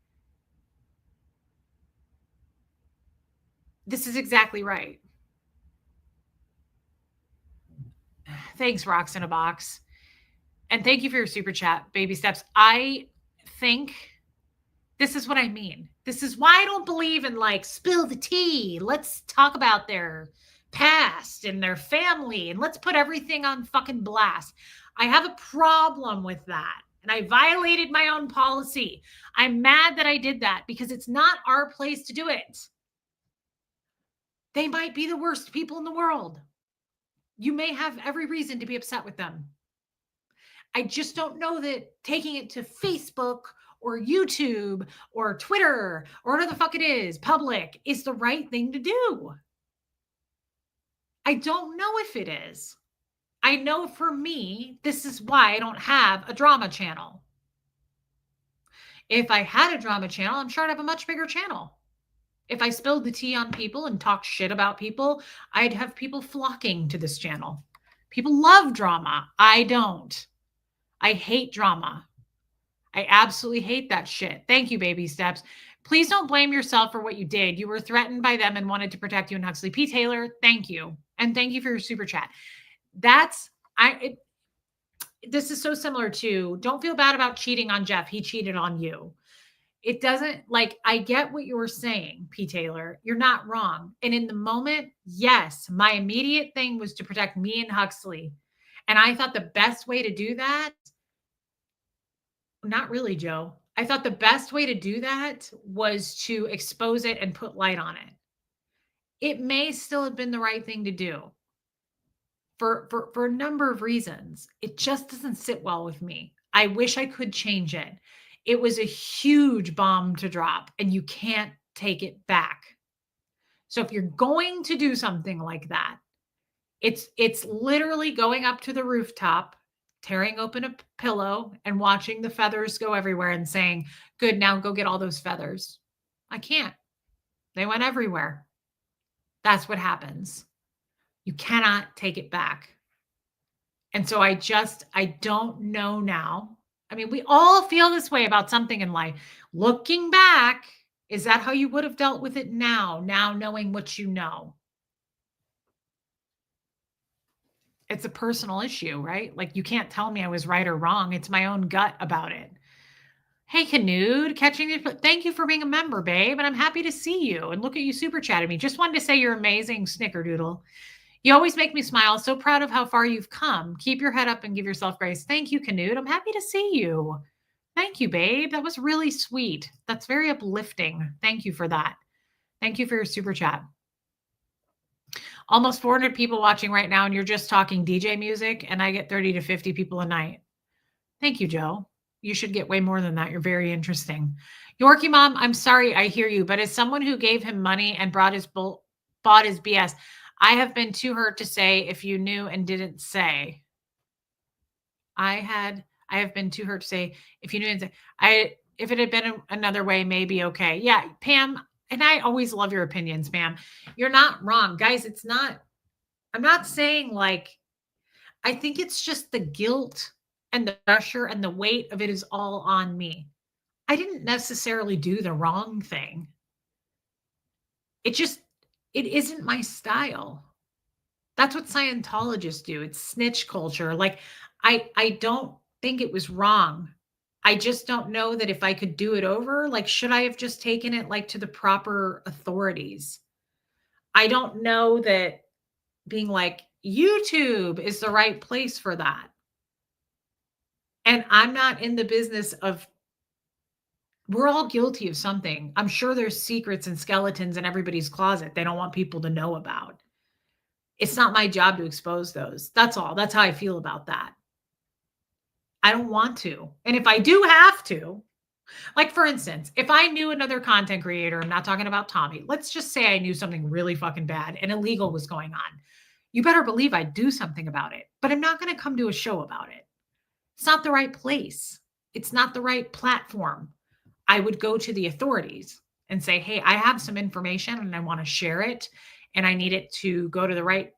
This is exactly right. Thanks, Rocks in a Box. And thank you for your super chat, baby steps. I think this is what I mean. This is why I don't believe in like spill the tea. Let's talk about their past and their family and let's put everything on fucking blast. I have a problem with that. And I violated my own policy. I'm mad that I did that because it's not our place to do it. They might be the worst people in the world. You may have every reason to be upset with them. I just don't know that taking it to Facebook or YouTube or Twitter or whatever the fuck it is, public, is the right thing to do. I don't know if it is. I know for me, this is why I don't have a drama channel. If I had a drama channel, I'm sure I'd have a much bigger channel. If I spilled the tea on people and talked shit about people, I'd have people flocking to this channel. People love drama. I don't. I hate drama. I absolutely hate that shit. Thank you, baby steps. Please don't blame yourself for what you did. You were threatened by them and wanted to protect you and Huxley. P. Taylor, thank you. And thank you for your super chat. This is so similar to, don't feel bad about cheating on Jeff. He cheated on you. it doesn't like, I get what you were saying, P. Taylor. You're not wrong. And in the moment, yes, my immediate thing was to protect me and Huxley. And I thought the best way to do that, not really, Joe. I thought the best way to do that was to expose it and put light on it. It may still have been the right thing to do for a number of reasons. It just doesn't sit well with me. I wish I could change it. It was a huge bomb to drop, and you can't take it back. So if you're going to do something like that, it's literally going up to the rooftop, tearing open a pillow and watching the feathers go everywhere and saying, "Good, now go get all those feathers." I can't. They went everywhere. That's what happens. You cannot take it back. And so I don't know now. I mean, we all feel this way about something in life. Looking back, is that how you would have dealt with it now knowing what you know? It's a personal issue, right? Like, you can't tell me I was right or wrong. It's my own gut about it. Hey, Canood, catching you. Thank you for being a member, babe. And I'm happy to see you. And look at you super chatting me. Just wanted to say you're amazing, Snickerdoodle. You always make me smile. So proud of how far you've come. Keep your head up and give yourself grace. Thank you, Canood. I'm happy to see you. Thank you, babe. That was really sweet. That's very uplifting. Thank you for that. Thank you for your super chat. Almost 400 people watching right now, and you're just talking DJ music, and I get 30 to 50 people a night. Thank you, Joe. You should get way more than that. You're very interesting. Yorkie Mom, I'm sorry, I hear you, but as someone who gave him money and bought his BS, I have been too hurt to say if you knew and didn't say. I have been too hurt to say if you knew and say. If it had been another way, maybe okay. Yeah, Pam, and I always love your opinions, Pam. You're not wrong. Guys, I'm not saying like, I think it's just the guilt and the pressure and the weight of it is all on me. I didn't necessarily do the wrong thing. It isn't my style. That's what Scientologists do. It's snitch culture. Like, I don't think it was wrong. I just don't know that if I could do it over, like, should I have just taken it like to the proper authorities? I don't know that being like, YouTube is the right place for that. And I'm not in the business of, we're all guilty of something. I'm sure there's secrets and skeletons in everybody's closet they don't want people to know about. It's not my job to expose those. That's all. That's how I feel about that. I don't want to. And if I do have to, like, for instance, if I knew another content creator, I'm not talking about Tommy, let's just say I knew something really fucking bad and illegal was going on. You better believe I'd do something about it, but I'm not going to come to a show about it. It's not the right place. It's not the right platform. I would go to the authorities and say, hey, I have some information and I want to share it, and I need it to go to the right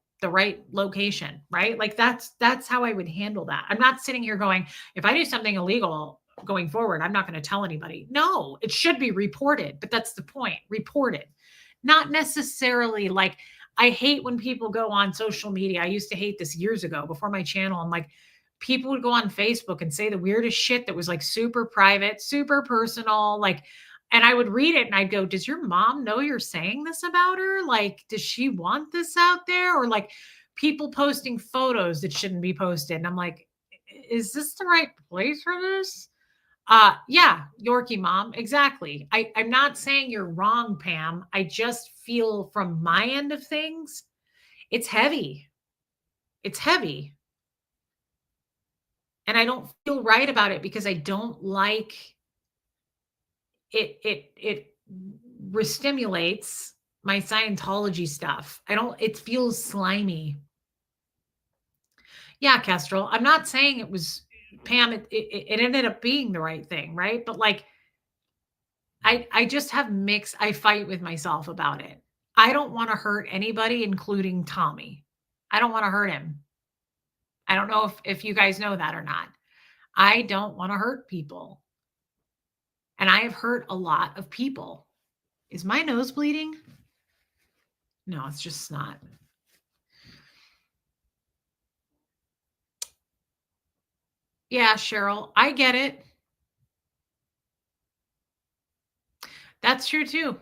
location, right? Like, that's how I would handle that. I'm not sitting here going, if I do something illegal going forward, I'm not going to tell anybody. No, it should be reported, but that's the point. Reported. Not necessarily like, I hate when people go on social media. I used to hate this years ago before my channel. And like, people would go on Facebook and say the weirdest shit that was like super private, super personal, like, and I would read it and I'd go, does your mom know you're saying this about her? Like, does she want this out there? Or like, people posting photos that shouldn't be posted. And I'm like, is this the right place for this? Yeah, Yorkie Mom, exactly. I'm not saying you're wrong, Pam. I just feel from my end of things, it's heavy. It's heavy. And I don't feel right about it because I don't like it. It restimulates my Scientology stuff. It feels slimy. Yeah, Kestrel. I'm not saying it was, Pam, it ended up being the right thing, right? But like, I just have mixed, I fight with myself about it. I don't want to hurt anybody, including Tommy. I don't want to hurt him. I don't know if you guys know that or not. I don't want to hurt people. And I have hurt a lot of people. Is my nose bleeding? No, it's just snot. Yeah, Cheryl, I get it. That's true too.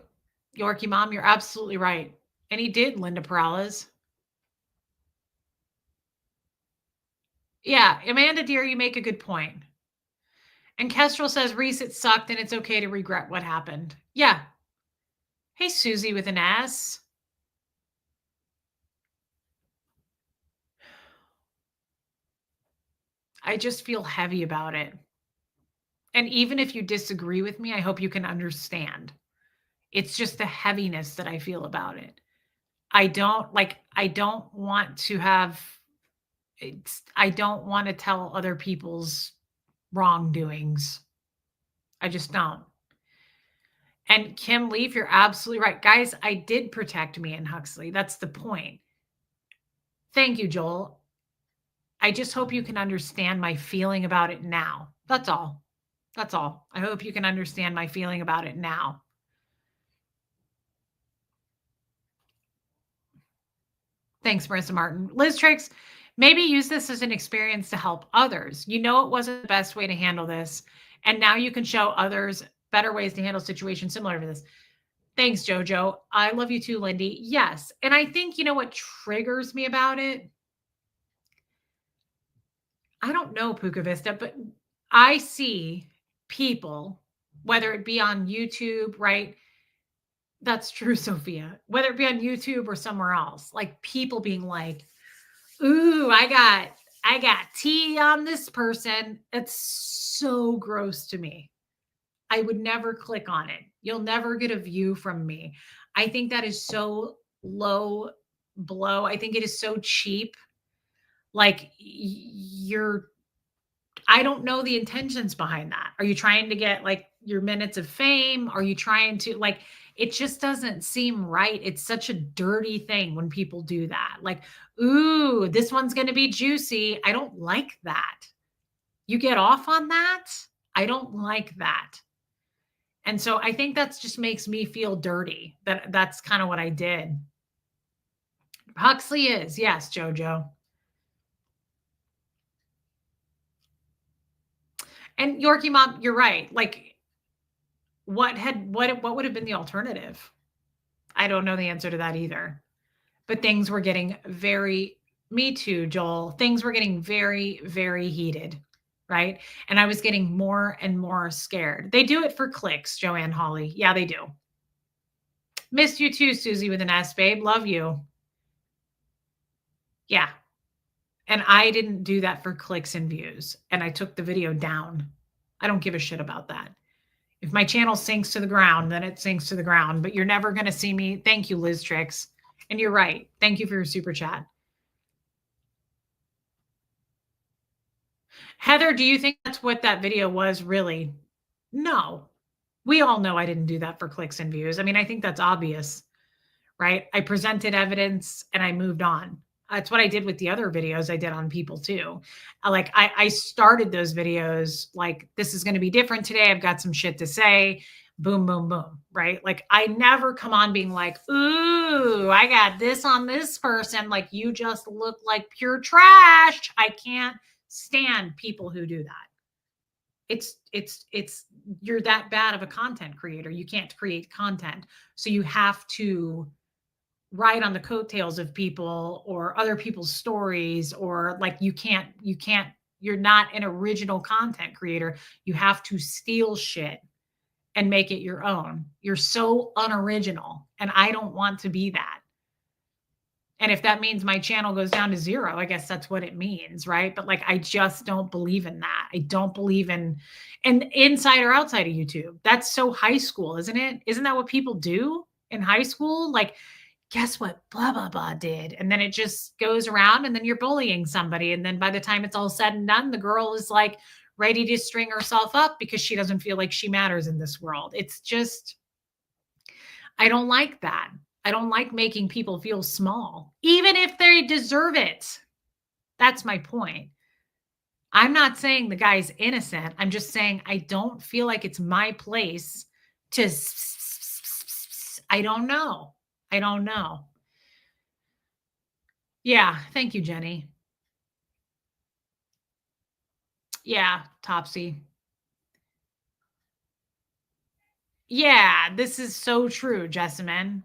Yorkie Mom, you're absolutely right. And he did, Linda Perales. Yeah, Amanda dear, you make a good point. And Kestrel says, Reese, it sucked and it's okay to regret what happened. Yeah. Hey, Susie with an S. I just feel heavy about it. And even if you disagree with me, I hope you can understand. It's just the heaviness that I feel about it. I don't want to have I don't want to tell other people's wrongdoings. I just don't. And Kim Leaf, you're absolutely right. Guys, I did protect me and Huxley. That's the point. Thank you, Joel. I just hope you can understand my feeling about it now. That's all. That's all. I hope you can understand my feeling about it now. Thanks, Marissa Martin. Liz Tricks, maybe use this as an experience to help others. You know, it wasn't the best way to handle this. And now you can show others better ways to handle situations similar to this. Thanks, Jojo. I love you too, Lindy. Yes. And I think, you know what triggers me about it? I don't know, Puka Vista, but I see people, whether it be on YouTube, right? That's true, Sophia. Whether it be on YouTube or somewhere else, like people being like, ooh, I got tea on this person. It's so gross to me. I would never click on it. You'll never get a view from me. I think that is so low blow. I think it is so cheap. Like I don't know the intentions behind that. Are you trying to get like your minutes of fame? Are you trying to like, it just doesn't seem right. It's such a dirty thing when people do that. Like, ooh, this one's going to be juicy. I don't like that. You get off on that. I don't like that. And so I think that's just makes me feel dirty. That's kind of what I did. Huxley is, yes, Jojo. And Yorkie Mom, you're right. Like, what would have been the alternative? I don't know the answer to that either. But things were getting me too, Joel. Things were getting very, very heated, right? And I was getting more and more scared. They do it for clicks, Joanne Hawley. Yeah, they do. Missed you too, Susie with an S, babe. Love you. Yeah. And I didn't do that for clicks and views. And I took the video down. I don't give a shit about that. If my channel sinks to the ground, then it sinks to the ground. But you're never going to see me. Thank you, Liz Tricks. And you're right. Thank you for your super chat. Heather, do you think that's what that video was really? No. We all know I didn't do that for clicks and views. I mean, I think that's obvious, right? I presented evidence and I moved on. That's what I did with the other videos I did on people too. I started those videos like, this is going to be different today. I've got some shit to say. Boom, boom, boom. Right. Like I never come on being like, ooh, I got this on this person. Like you just look like pure trash. I can't stand people who do that. It's you're that bad of a content creator. You can't create content. So you have to ride on the coattails of people or other people's stories, or like you can't, you're not an original content creator. You have to steal shit and make it your own. You're so unoriginal. And I don't want to be that. And if that means my channel goes down to 0, I guess that's what it means, right? But like, I just don't believe in that. I don't believe in, and inside or outside of YouTube. That's so high school, isn't it? Isn't that what people do in high school? Like, guess what blah, blah, blah did? And then it just goes around and then you're bullying somebody. And then by the time it's all said and done, the girl is like ready to string herself up because she doesn't feel like she matters in this world. It's just, I don't like that. I don't like making people feel small, even if they deserve it. That's my point. I'm not saying the guy's innocent. I'm just saying I don't feel like it's my place to, I don't know. I don't know. Yeah. Thank you, Jenny. Yeah. Topsy. Yeah, this is so true, Jessamine.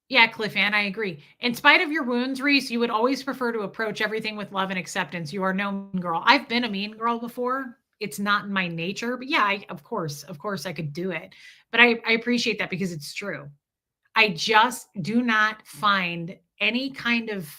Yeah, Cliff Ann, I agree. In spite of your wounds, Reese, you would always prefer to approach everything with love and acceptance. You are no mean girl. I've been a mean girl before. It's not in my nature, but yeah, of course, I could do it. But I appreciate that because it's true. I just do not find any kind of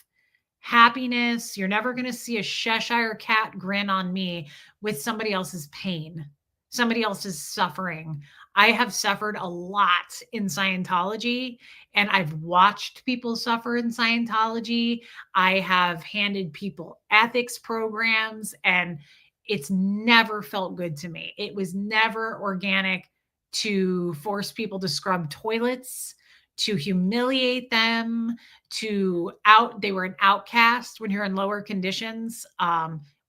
happiness. You're never going to see a Cheshire cat grin on me with somebody else's pain, somebody else's suffering. I have suffered a lot in Scientology, and I've watched people suffer in Scientology. I have handed people ethics programs, and it's never felt good to me. It was never organic to force people to scrub toilets, to humiliate them, they were an outcast when you're in lower conditions.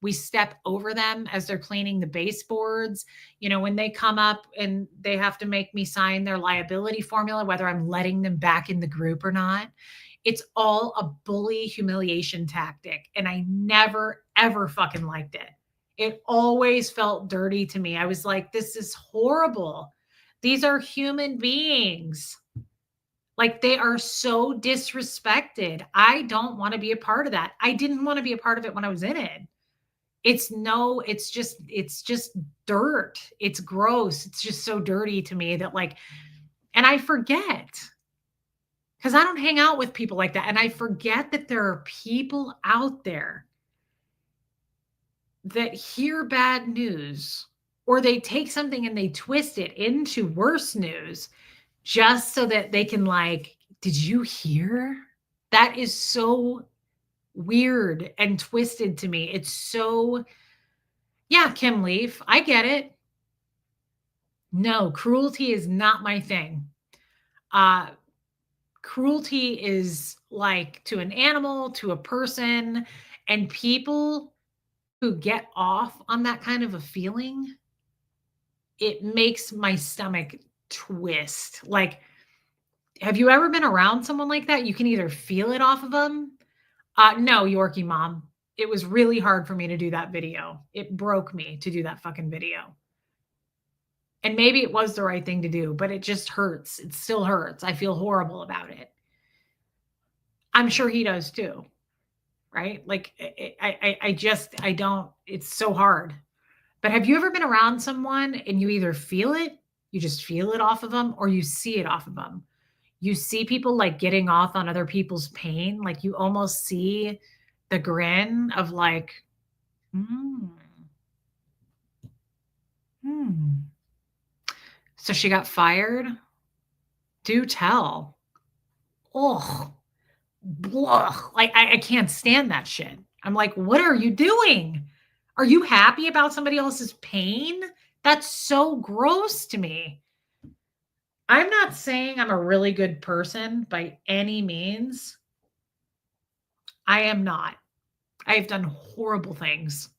We step over them as they're cleaning the baseboards. When they come up and they have to make me sign their liability formula, whether I'm letting them back in the group or not, it's all a bully humiliation tactic. And I never, ever fucking liked it. It always felt dirty to me. I was like, this is horrible. These are human beings. Like, they are so disrespected. I don't want to be a part of that. I didn't want to be a part of it when I was in it. It's just dirt. It's gross. It's just so dirty to me that, like, and I forget because I don't hang out with people like that. And I forget that there are people out there that hear bad news, or they take something and they twist it into worse news just so that they can, like, did you hear? That is so weird and twisted to me. It's so, yeah, Kim Leaf, I get it. No, cruelty is not my thing. Cruelty is like to an animal, to a person, and people who get off on that kind of a feeling, it makes my stomach twist. Like, have you ever been around someone like that? You can either feel it off of them. No, Yorkie mom. It was really hard for me to do that video. It broke me to do that fucking video. And maybe it was the right thing to do, but it just hurts. It still hurts. I feel horrible about it. I'm sure he does too. Right? Like, I don't, it's so hard. But have you ever been around someone and you either feel it, you just feel it off of them, or you see it off of them? You see people, like, getting off on other people's pain. Like, you almost see the grin of, like, mm, hmm. So she got fired? Do tell. Oh, like, I can't stand that shit. I'm like, what are you doing? Are you happy about somebody else's pain? That's so gross to me. I'm not saying I'm a really good person by any means. I am not. I have done horrible things.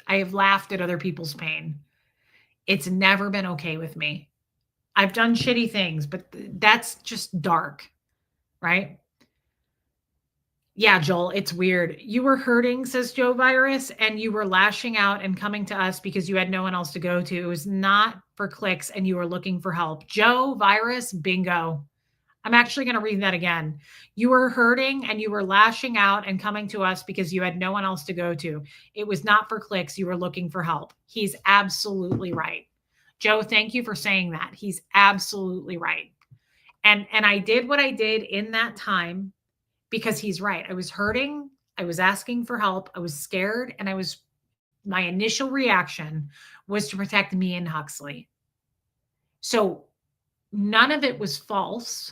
I have laughed at other people's pain. It's never been okay with me. I've done shitty things, but that's just dark, right? Yeah, Joel, it's weird. You were hurting, says Joe Virus, and you were lashing out and coming to us because you had no one else to go to. It was not for clicks and you were looking for help. Joe Virus, bingo. I'm actually going to read that again. You were hurting and you were lashing out and coming to us because you had no one else to go to. It was not for clicks. You were looking for help. He's absolutely right. Joe, thank you for saying that. He's absolutely right. And I did what I did in that time because he's right. I was hurting. I was asking for help. I was scared. And my initial reaction was to protect me and Huxley. So none of it was false.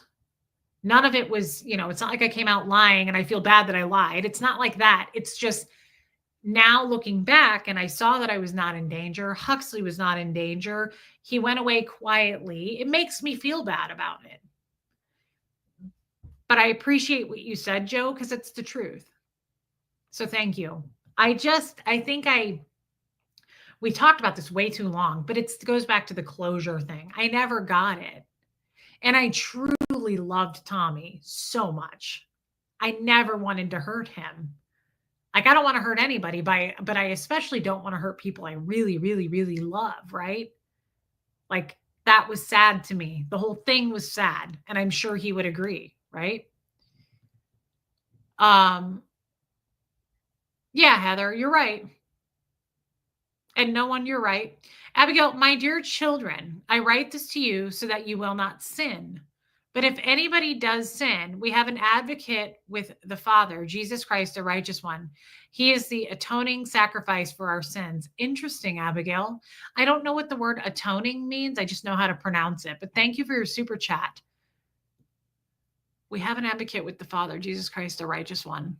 None of it was, it's not like I came out lying and I feel bad that I lied. It's not like that. It's just now looking back and I saw that I was not in danger. Huxley was not in danger. He went away quietly. It makes me feel bad about it. But I appreciate what you said, Joe, because it's the truth. So thank you. We talked about this way too long, but it goes back to the closure thing. I never got it. And I truly loved Tommy so much. I never wanted to hurt him. Like, I don't want to hurt anybody, but I especially don't want to hurt people I really, really, really love, right? Like, that was sad to me. The whole thing was sad, and I'm sure he would agree, right? Yeah, Heather, you're right. And no one, you're right. Abigail, my dear children, I write this to you so that you will not sin. But if anybody does sin, we have an advocate with the Father, Jesus Christ, the righteous one. He is the atoning sacrifice for our sins. Interesting, Abigail. I don't know what the word atoning means. I just know how to pronounce it. But thank you for your super chat. We have an advocate with the Father, Jesus Christ, the righteous one.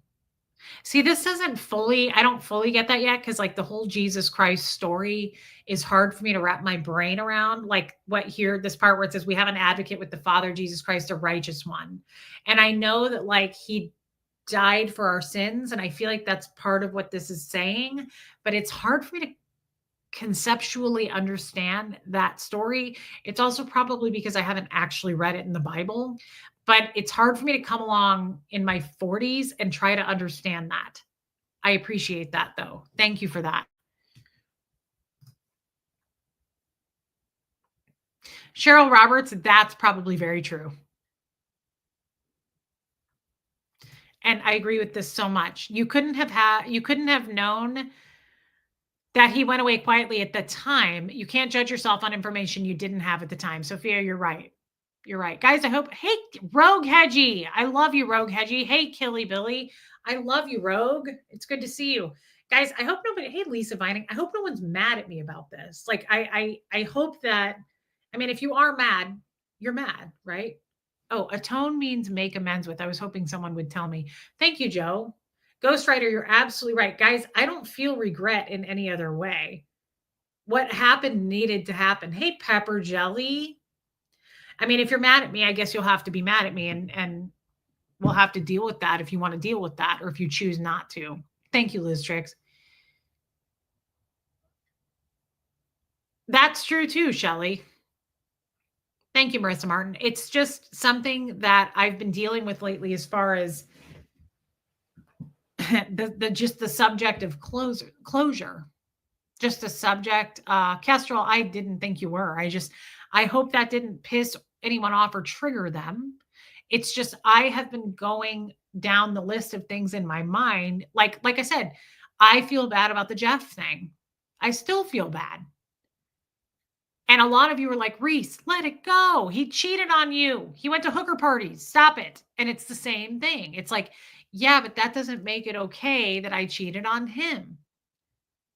See, this doesn't fully, I don't fully get that yet because, like, the whole Jesus Christ story is hard for me to wrap my brain around. Like, what here, this part where it says, we have an advocate with the Father, Jesus Christ, the righteous one. And I know that, like, he died for our sins. And I feel like that's part of what this is saying, but it's hard for me to conceptually understand that story. It's also probably because I haven't actually read it in the Bible, but it's hard for me to come along in my 40s and try to understand that. I appreciate that though. Thank you for that. Cheryl Roberts, that's probably very true. And I agree with this so much. You couldn't have known that he went away quietly at the time. You can't judge yourself on information you didn't have at the time. Sophia, you're right. You're right. Guys, I hope, hey, Rogue Hedgie. I love you, Rogue Hedgie. Hey, Killy Billy. I love you, Rogue. It's good to see you. Guys, I hope nobody, hey, Lisa Vining, I hope no one's mad at me about this. Like, I hope that, I mean, if you are mad, you're mad, right? Oh, atone means make amends with. I was hoping someone would tell me. Thank you, Joe. Ghostwriter, you're absolutely right. Guys, I don't feel regret in any other way. What happened needed to happen. Hey, Pepper Jelly. I mean, if you're mad at me, I guess you'll have to be mad at me and we'll have to deal with that if you want to deal with that or if you choose not to. Thank you, Liz Tricks. That's true too, Shelly. Thank you, Marissa Martin. It's just something that I've been dealing with lately as far as the subject of closure. Just the subject. Kestrel, I didn't think you were. I hope that didn't piss anyone off or trigger them. It's just I have been going down the list of things in my mind. Like I said, I feel bad about the Jeff thing. I still feel bad. And a lot of you were like, Reese, let it go. He cheated on you. He went to hooker parties. Stop it. And it's the same thing. It's like, yeah, but that doesn't make it okay that I cheated on him.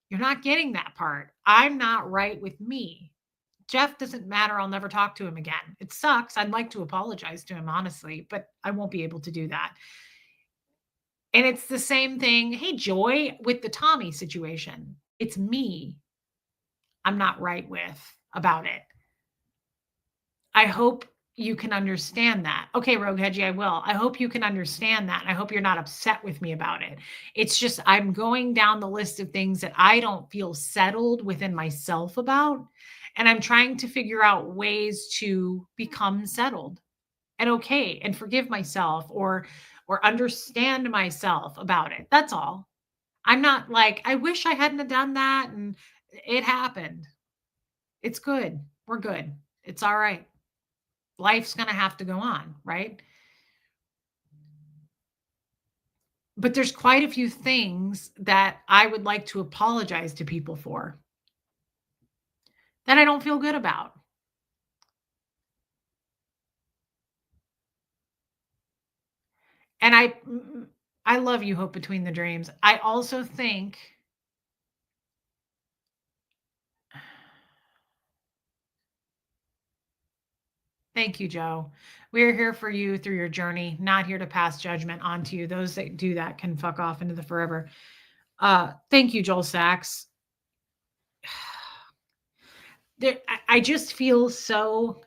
You're not getting that part. I'm not right with me. Jeff doesn't matter. I'll never talk to him again. It sucks. I'd like to apologize to him, honestly, but I won't be able to do that. And it's the same thing. Hey, Joy, with the Tommy situation. It's me I'm not right with about it. I hope you can understand that. Okay, Rogue Hedgie, I will. I hope you can understand that. I hope you're not upset with me about it. It's just I'm going down the list of things that I don't feel settled within myself about. And I'm trying to figure out ways to become settled and okay and forgive myself or understand myself about it. That's all. I'm not like, I wish I hadn't have done that and it happened. It's good. We're good. It's all right. Life's going to have to go on, right? But there's quite a few things that I would like to apologize to people for that I don't feel good about. And I love you, Hope Between the Dreams. I also think thank you, Joe. We're here for you through your journey, not here to pass judgment onto you. Those that do that can fuck off into the forever. Thank you, Joel Sachs. I just feel so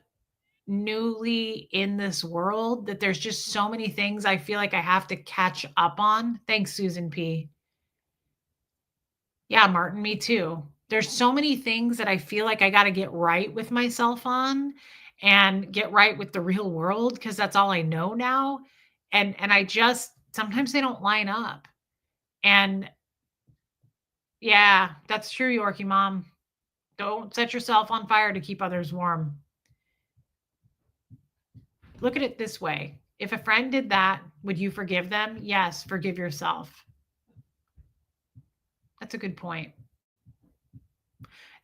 newly in this world that there's just so many things I feel like I have to catch up on. Thanks, Susan P. Yeah, Martin, me too. There's so many things that I feel like I got to get right with myself on and get right with the real world because that's all I know now. And I just sometimes they don't line up. And yeah, that's true, Yorkie mom. Don't set yourself on fire to keep others warm. Look at it this way. If a friend did that, would you forgive them? Yes, forgive yourself. That's a good point.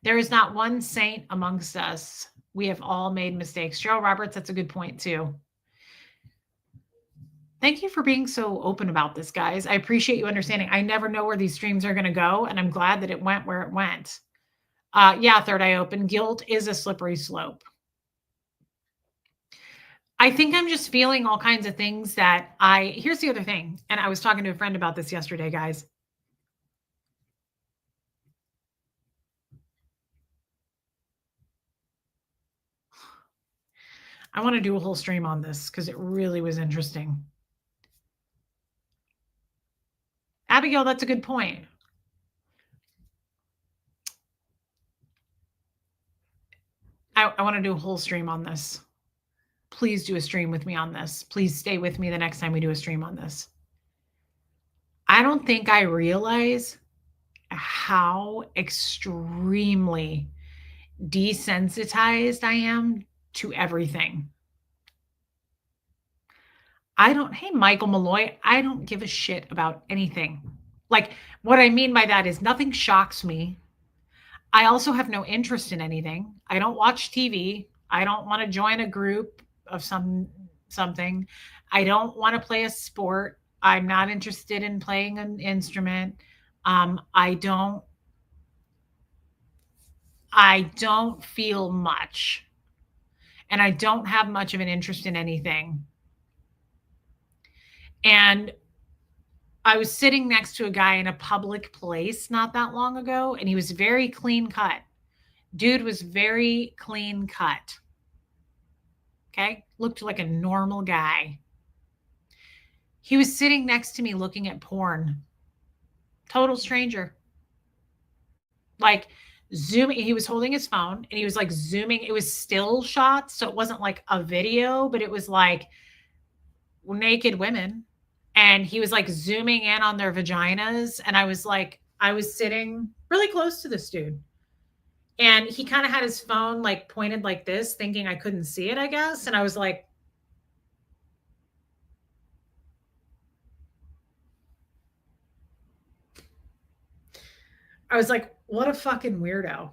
There is not one saint amongst us. We have all made mistakes. Cheryl Roberts, that's a good point too. Thank you for being so open about this, guys. I appreciate you understanding. I never know where these streams are going to go, and I'm glad that it went where it went. Yeah, Third Eye Open. Guilt is a slippery slope. I think I'm just feeling all kinds of things that here's the other thing. And I was talking to a friend about this yesterday, guys. I want to do a whole stream on this because it really was interesting. Abigail, that's a good point. I want to do a whole stream on this. Please do a stream with me on this. Please stay with me the next time we do a stream on this. I don't think I realize how extremely desensitized I am to everything. Hey, Michael Malloy, I don't give a shit about anything. Like, what I mean by that is nothing shocks me. I also have no interest in anything. I don't watch TV. I don't want to join a group of something. I don't want to play a sport. I'm not interested in playing an instrument. I don't feel much. And I don't have much of an interest in anything. And I was sitting next to a guy in a public place not that long ago, and he was very clean cut. Dude was very clean cut. Okay. Looked like a normal guy. He was sitting next to me looking at porn. Total stranger. Like zooming. He was holding his phone and he was like zooming. It was still shots. So it wasn't like a video, but it was like naked women. And he was like zooming in on their vaginas. And I was sitting really close to this dude. And he kind of had his phone like pointed like this, thinking I couldn't see it, I guess. And I was like, what a fucking weirdo.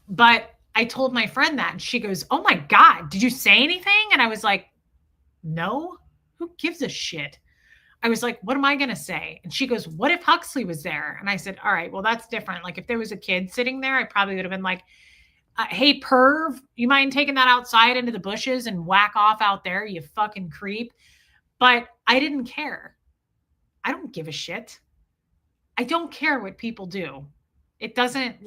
But I told my friend that, and she goes, oh my God, did you say anything? And I was like, no, who gives a shit? I was like, what am I going to say? And she goes, what if Huxley was there? And I said, all right, well, that's different. Like if there was a kid sitting there, I probably would have been like, hey, perv, you mind taking that outside into the bushes and whack off out there, you fucking creep? But I didn't care. I don't give a shit. I don't care what people do. It doesn't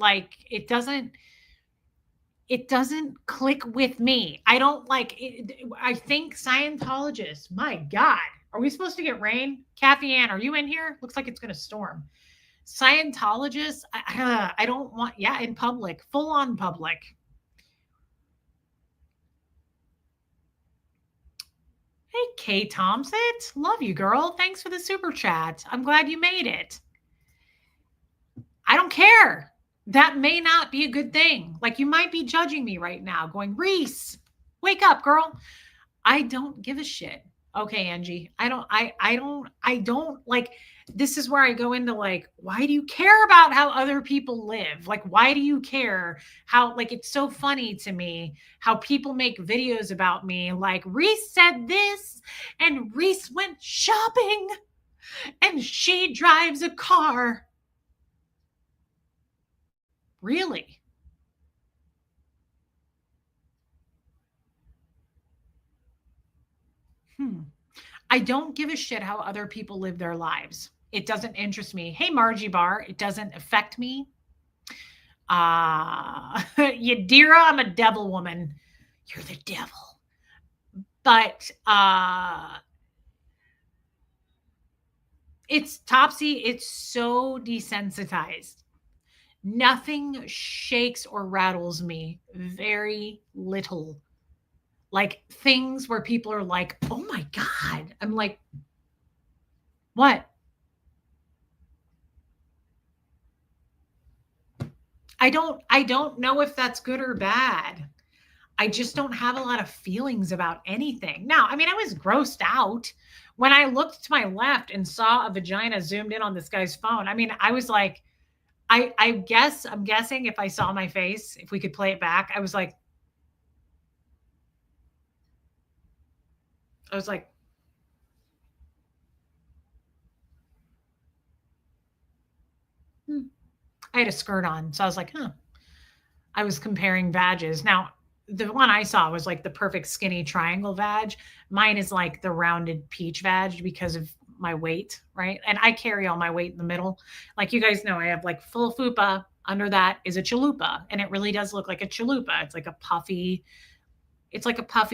click with me. I don't like it. I think Scientologists, my God, are we supposed to get rain? Kathy Ann, are you in here? Looks like it's going to storm. Scientologists, I don't want, in public, full on public. Hey, Kay Thompson, love you, girl. Thanks for the super chat. I'm glad you made it. I don't care. That may not be a good thing. Like you might be judging me right now going, Reese, wake up, girl. I don't give a shit. Okay, Angie. I don't like, this is where I go into like, why do you care about how other people live? Like, why do you care how, like, it's so funny to me how people make videos about me. Like Reese said this and Reese went shopping and she drives a car. Really? I don't give a shit how other people live their lives. It doesn't interest me. Hey, Margie Bar, it doesn't affect me. Yadira, I'm a devil woman. You're the devil. But it's Topsy. It's so desensitized. Nothing shakes or rattles me. Very little. Like things where people are like, oh my God. I'm like, what? I don't know if that's good or bad. I just don't have a lot of feelings about anything. Now, I mean, I was grossed out when I looked to my left and saw a vagina zoomed in on this guy's phone. I mean, I was like, I'm guessing if I saw my face, if we could play it back, I was like, hmm. I had a skirt on. So I was like, huh. I was comparing vages. Now, the one I saw was like the perfect skinny triangle vag. Mine is like the rounded peach vag because of my weight, right? And I carry all my weight in the middle. Like you guys know, I have like full fupa. Under that is a chalupa, and it really does look like a chalupa. It's like a puffy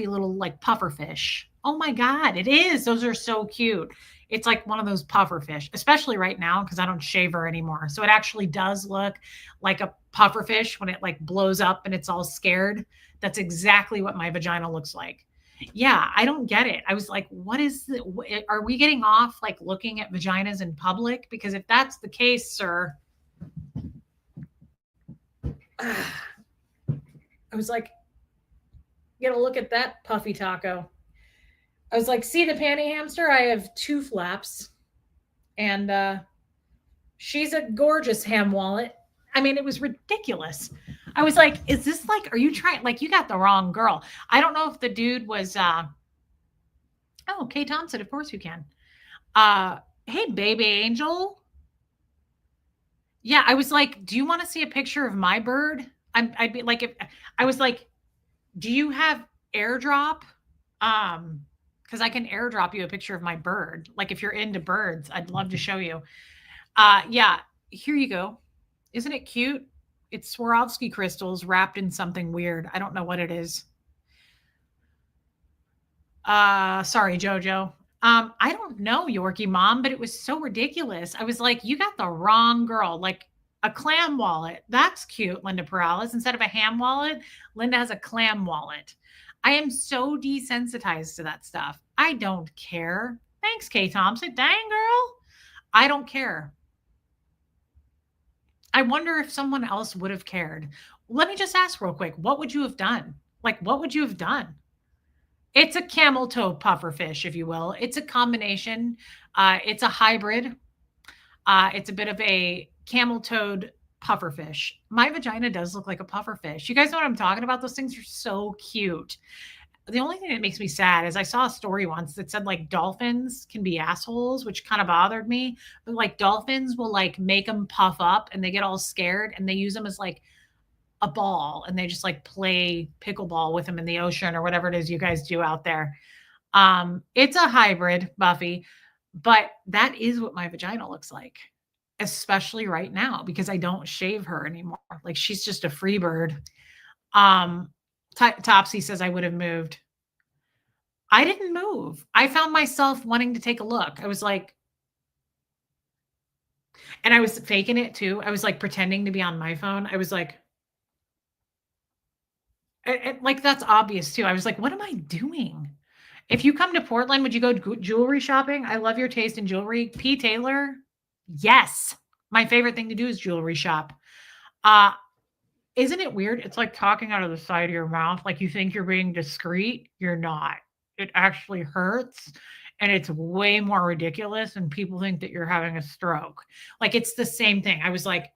little like puffer fish. Oh my god, it is. Those are so cute. It's like one of those puffer fish, especially right now because I don't shave her anymore. So it actually does look like a puffer fish when it like blows up and it's all scared. That's exactly what my vagina looks like. Yeah, I don't get it. I was like, what is the, are we getting off like looking at vaginas in public? Because if that's the case, sir, I was like, get a look at that puffy taco. I was like, see the panty hamster? I have two flaps, and she's a gorgeous ham wallet. I mean, it was ridiculous. I was like, is this like, are you trying, like, you got the wrong girl? I don't know if the dude was, oh, Kay Thompson, of course you can. Hey, baby angel. Yeah, I was like, do you want to see a picture of my bird? I'd be like, if I was like, do you have airdrop? Because I can airdrop you a picture of my bird. Like if you're into birds, I'd love to show you. Yeah, here you go. Isn't it cute? It's Swarovski crystals wrapped in something weird. I don't know what it is. Sorry, Jojo. I don't know, Yorkie mom, but it was so ridiculous. I was like, you got the wrong girl. Like a clam wallet. That's cute, Linda Perales. Instead of a ham wallet, Linda has a clam wallet. I am so desensitized to that stuff. I don't care. Thanks, Kay Thompson. Dang girl. I don't care. I wonder if someone else would have cared. Let me just ask real quick. What would you have done? Like, what would you have done? It's a camel toe puffer fish, if you will. It's a combination. It's a hybrid. It's a bit of a camel toed puffer fish. My vagina does look like a puffer fish. You guys know what I'm talking about? Those things are so cute. The only thing that makes me sad is I saw a story once that said like dolphins can be assholes, which kind of bothered me. But like dolphins will like make them puff up and they get all scared and they use them as like a ball and they just like play pickleball with them in the ocean or whatever it is you guys do out there. It's a hybrid, Buffy, but that is what my vagina looks like, especially right now because I don't shave her anymore. Like she's just a free bird. Um, Topsy says I would have moved. I didn't move. I found myself wanting to take a look. I was like, and I was faking it too. I was like pretending to be on my phone. I was like, like that's obvious too. I was like, what am I doing? If you come to Portland, would you go jewelry shopping? I love your taste in jewelry. P. Taylor, yes. My favorite thing to do is jewelry shop. Uh, isn't it weird? It's like talking out of the side of your mouth. Like you think you're being discreet. You're not. It actually hurts. And it's way more ridiculous. And people think that you're having a stroke. Like it's the same thing. I was like,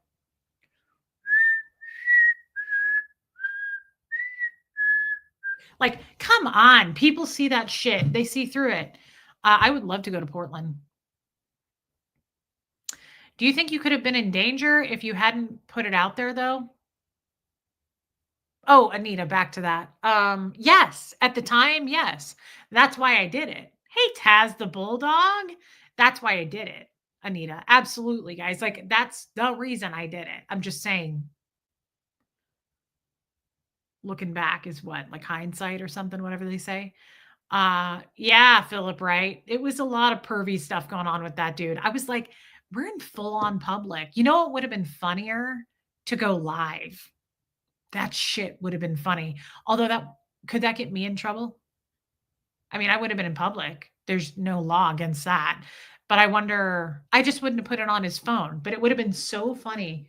come on. People see that shit. They see through it. I would love to go to Portland. Do you think you could have been in danger if you hadn't put it out there, though? Oh, Anita, back to that. Yes, at the time, yes. That's why I did it. Hey, Taz the Bulldog. That's why I did it, Anita. Absolutely, guys. Like, that's the reason I did it. I'm just saying, looking back is what, like hindsight or something, whatever they say. Yeah, Philip, right? It was a lot of pervy stuff going on with that dude. I was like, we're in full on public. You know, it would have been funnier to go live. That shit would have been funny. Although could that get me in trouble? I mean, I would have been in public. There's no law against that. But I wonder, I just wouldn't have put it on his phone, but it would have been so funny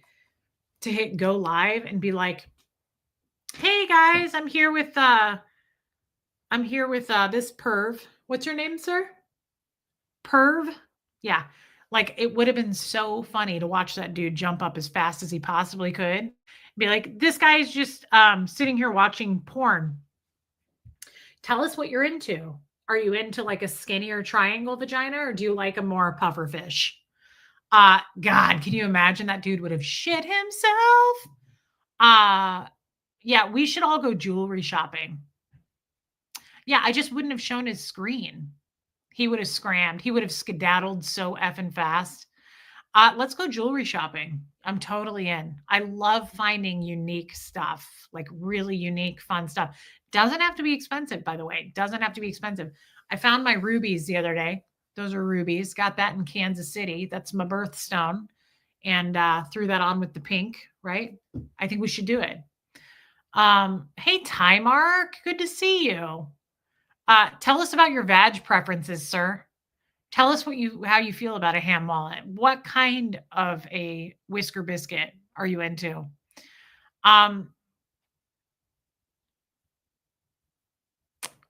to hit go live and be like, hey guys, I'm here with this perv. What's your name, sir? Perv? Yeah. Like it would have been so funny to watch that dude jump up as fast as he possibly could. Be like, this guy's just sitting here watching porn. Tell us what you're into. Are you into like a skinnier triangle vagina or do you like a more puffer fish? God, can you imagine that dude would have shit himself? Yeah, we should all go jewelry shopping. Yeah, I just wouldn't have shown his screen. He would have scrammed. He would have skedaddled so effing fast. Let's go jewelry shopping. I'm totally in. I love finding unique stuff, like really unique, fun stuff. Doesn't have to be expensive, by the way. Doesn't have to be expensive. I found my rubies the other day. Those are rubies. Got that in Kansas City. That's my birthstone. And threw that on with the pink, right? I think we should do it. Hey, Ty Mark. Good to see you. Tell us about your vag preferences, sir. Tell us how you feel about a ham wallet. What kind of a whisker biscuit are you into?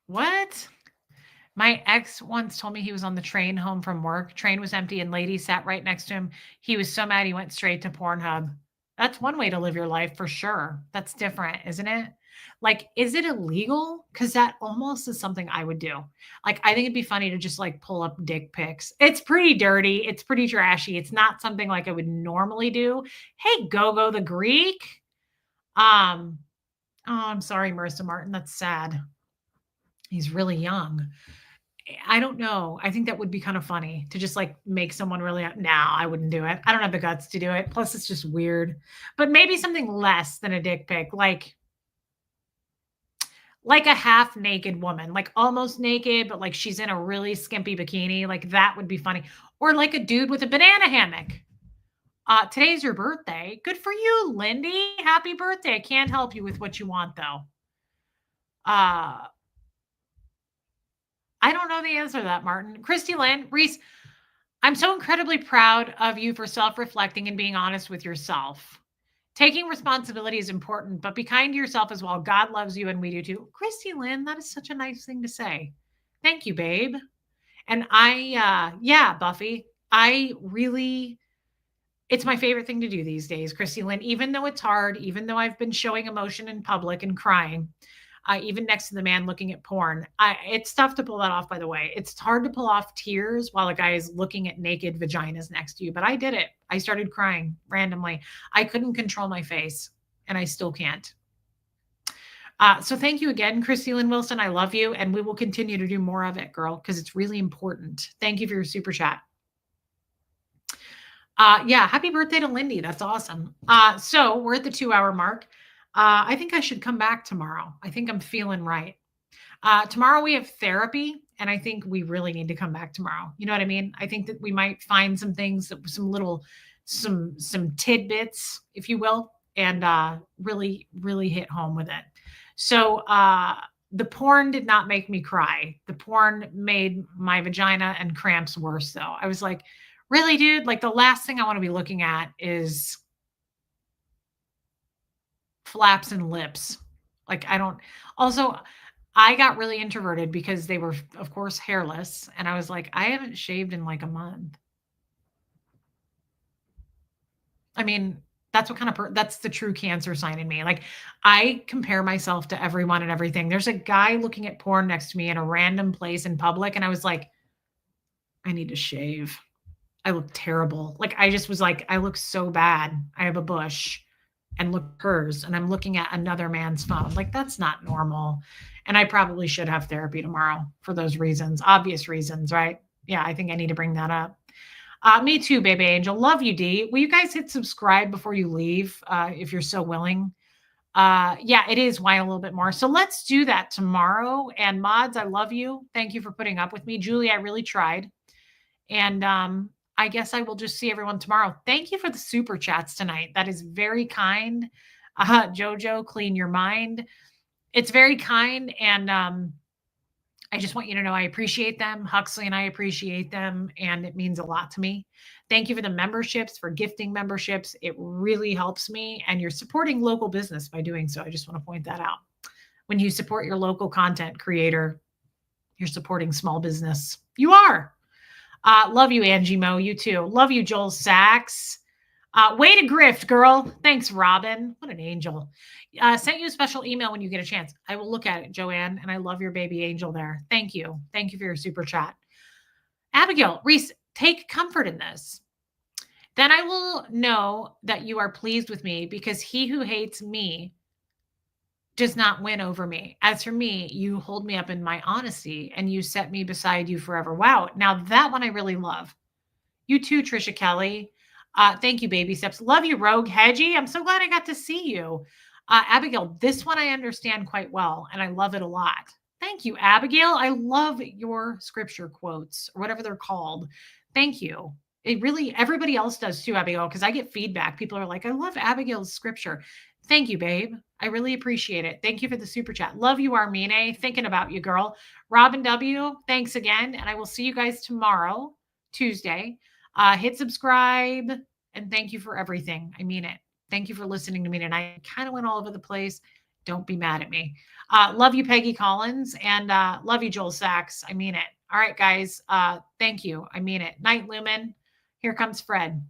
What? My ex once told me he was on the train home from work. Train was empty and lady sat right next to him. He was so mad he went straight to Pornhub. That's one way to live your life for sure. That's different, isn't it? Like, is it illegal? Because that almost is something I would do. Like, I think it'd be funny to just like pull up dick pics. It's pretty dirty. It's pretty trashy. It's not something like I would normally do. Hey, Gogo the Greek. Oh, I'm sorry, Marissa Martin. That's sad. He's really young. I don't know. I think that would be kind of funny to just like make someone really. Nah, I wouldn't do it. I don't have the guts to do it. Plus, it's just weird. But maybe something less than a dick pic, like a half naked woman, like almost naked, but like she's in a really skimpy bikini. Like that would be funny. Or like a dude with a banana hammock. Today's your birthday. Good for you, Lindy. Happy birthday. I can't help you with what you want though. I don't know the answer to that, Martin. Christy Lynn, Reese, I'm so incredibly proud of you for self-reflecting and being honest with yourself. Taking responsibility is important, but be kind to yourself as well. God loves you and we do too. Christy Lynn, that is such a nice thing to say. Thank you, babe. And yeah, Buffy, it's my favorite thing to do these days, Christy Lynn, even though it's hard, even though I've been showing emotion in public and crying. Even next to the man looking at porn. It's tough to pull that off, by the way. It's hard to pull off tears while a guy is looking at naked vaginas next to you, but I did it. I started crying randomly. I couldn't control my face, and I still can't. So thank you again, Christy Lynn Wilson. I love you, and we will continue to do more of it, girl, because it's really important. Thank you for your super chat. Yeah, happy birthday to Lindy. That's awesome. So we're at the 2-hour mark. I think I should come back tomorrow. I think I'm feeling right. Tomorrow we have therapy, and I think we really need to come back tomorrow. You know what I mean? I think that we might find some things, some tidbits, if you will, and really, really hit home with it. So the porn did not make me cry. The porn made my vagina and cramps worse, though. I was like, really, dude? Like the last thing I want to be looking at is flaps and lips. Like I got really introverted because they were, of course, hairless. And I was like, I haven't shaved in like a month. I mean, that's what kind of, that's the true Cancer sign in me. Like I compare myself to everyone and everything. There's a guy looking at porn next to me in a random place in public. And I was like, I need to shave. I look terrible. Like I just was like, I look so bad. I have a bush. And look at hers, and I'm looking at another man's phone. Like that's not normal. And I probably should have therapy tomorrow for those reasons, obvious reasons, right? Yeah, I think I need to bring that up. Me too, baby angel. Love you, D. Will you guys hit subscribe before you leave, if you're so willing? Yeah, it is why a little bit more. So let's do that tomorrow. And mods, I love you. Thank you for putting up with me. Julie, I really tried. And I guess I will just see everyone tomorrow. Thank you for the super chats tonight. That is very kind. Jojo, clean your mind. It's very kind. And I just want you to know I appreciate them. Huxley and I appreciate them, and it means a lot to me. Thank you for the memberships, for gifting memberships. It really helps me, and you're supporting local business by doing so. I just want to point that out. When you support your local content creator, you're supporting small business. You are. Love you, Angie Mo. You too. Love you, Joel Sachs. Way to grift, girl. Thanks, Robin. What an angel. Sent you a special email when you get a chance. I will look at it, Joanne, and I love your baby angel there. Thank you. Thank you for your super chat. Abigail, Reese, take comfort in this. Then I will know that you are pleased with me, because he who hates me does not win over me. As for me, you hold me up in my honesty, and you set me beside you forever. Wow. Now that one I really love. You too, Trisha Kelly. Thank you, Baby Steps. Love you, Rogue Hedgie. I'm so glad I got to see you. Abigail, this one I understand quite well, and I love it a lot. Thank you, Abigail. I love your scripture quotes, or whatever they're called. Thank you. It really, everybody else does too, Abigail, because I get feedback. People are like, I love Abigail's scripture. Thank you, babe. I really appreciate it. Thank you for the super chat. Love you, Armine. Thinking about you, girl. Robin W., thanks again. And I will see you guys tomorrow, Tuesday. Hit subscribe, and thank you for everything. I mean it. Thank you for listening to me tonight. I kind of went all over the place. Don't be mad at me. Love you, Peggy Collins, and love you, Joel Sachs. I mean it. All right, guys. Thank you. I mean it. Night, Lumen. Here comes Fred.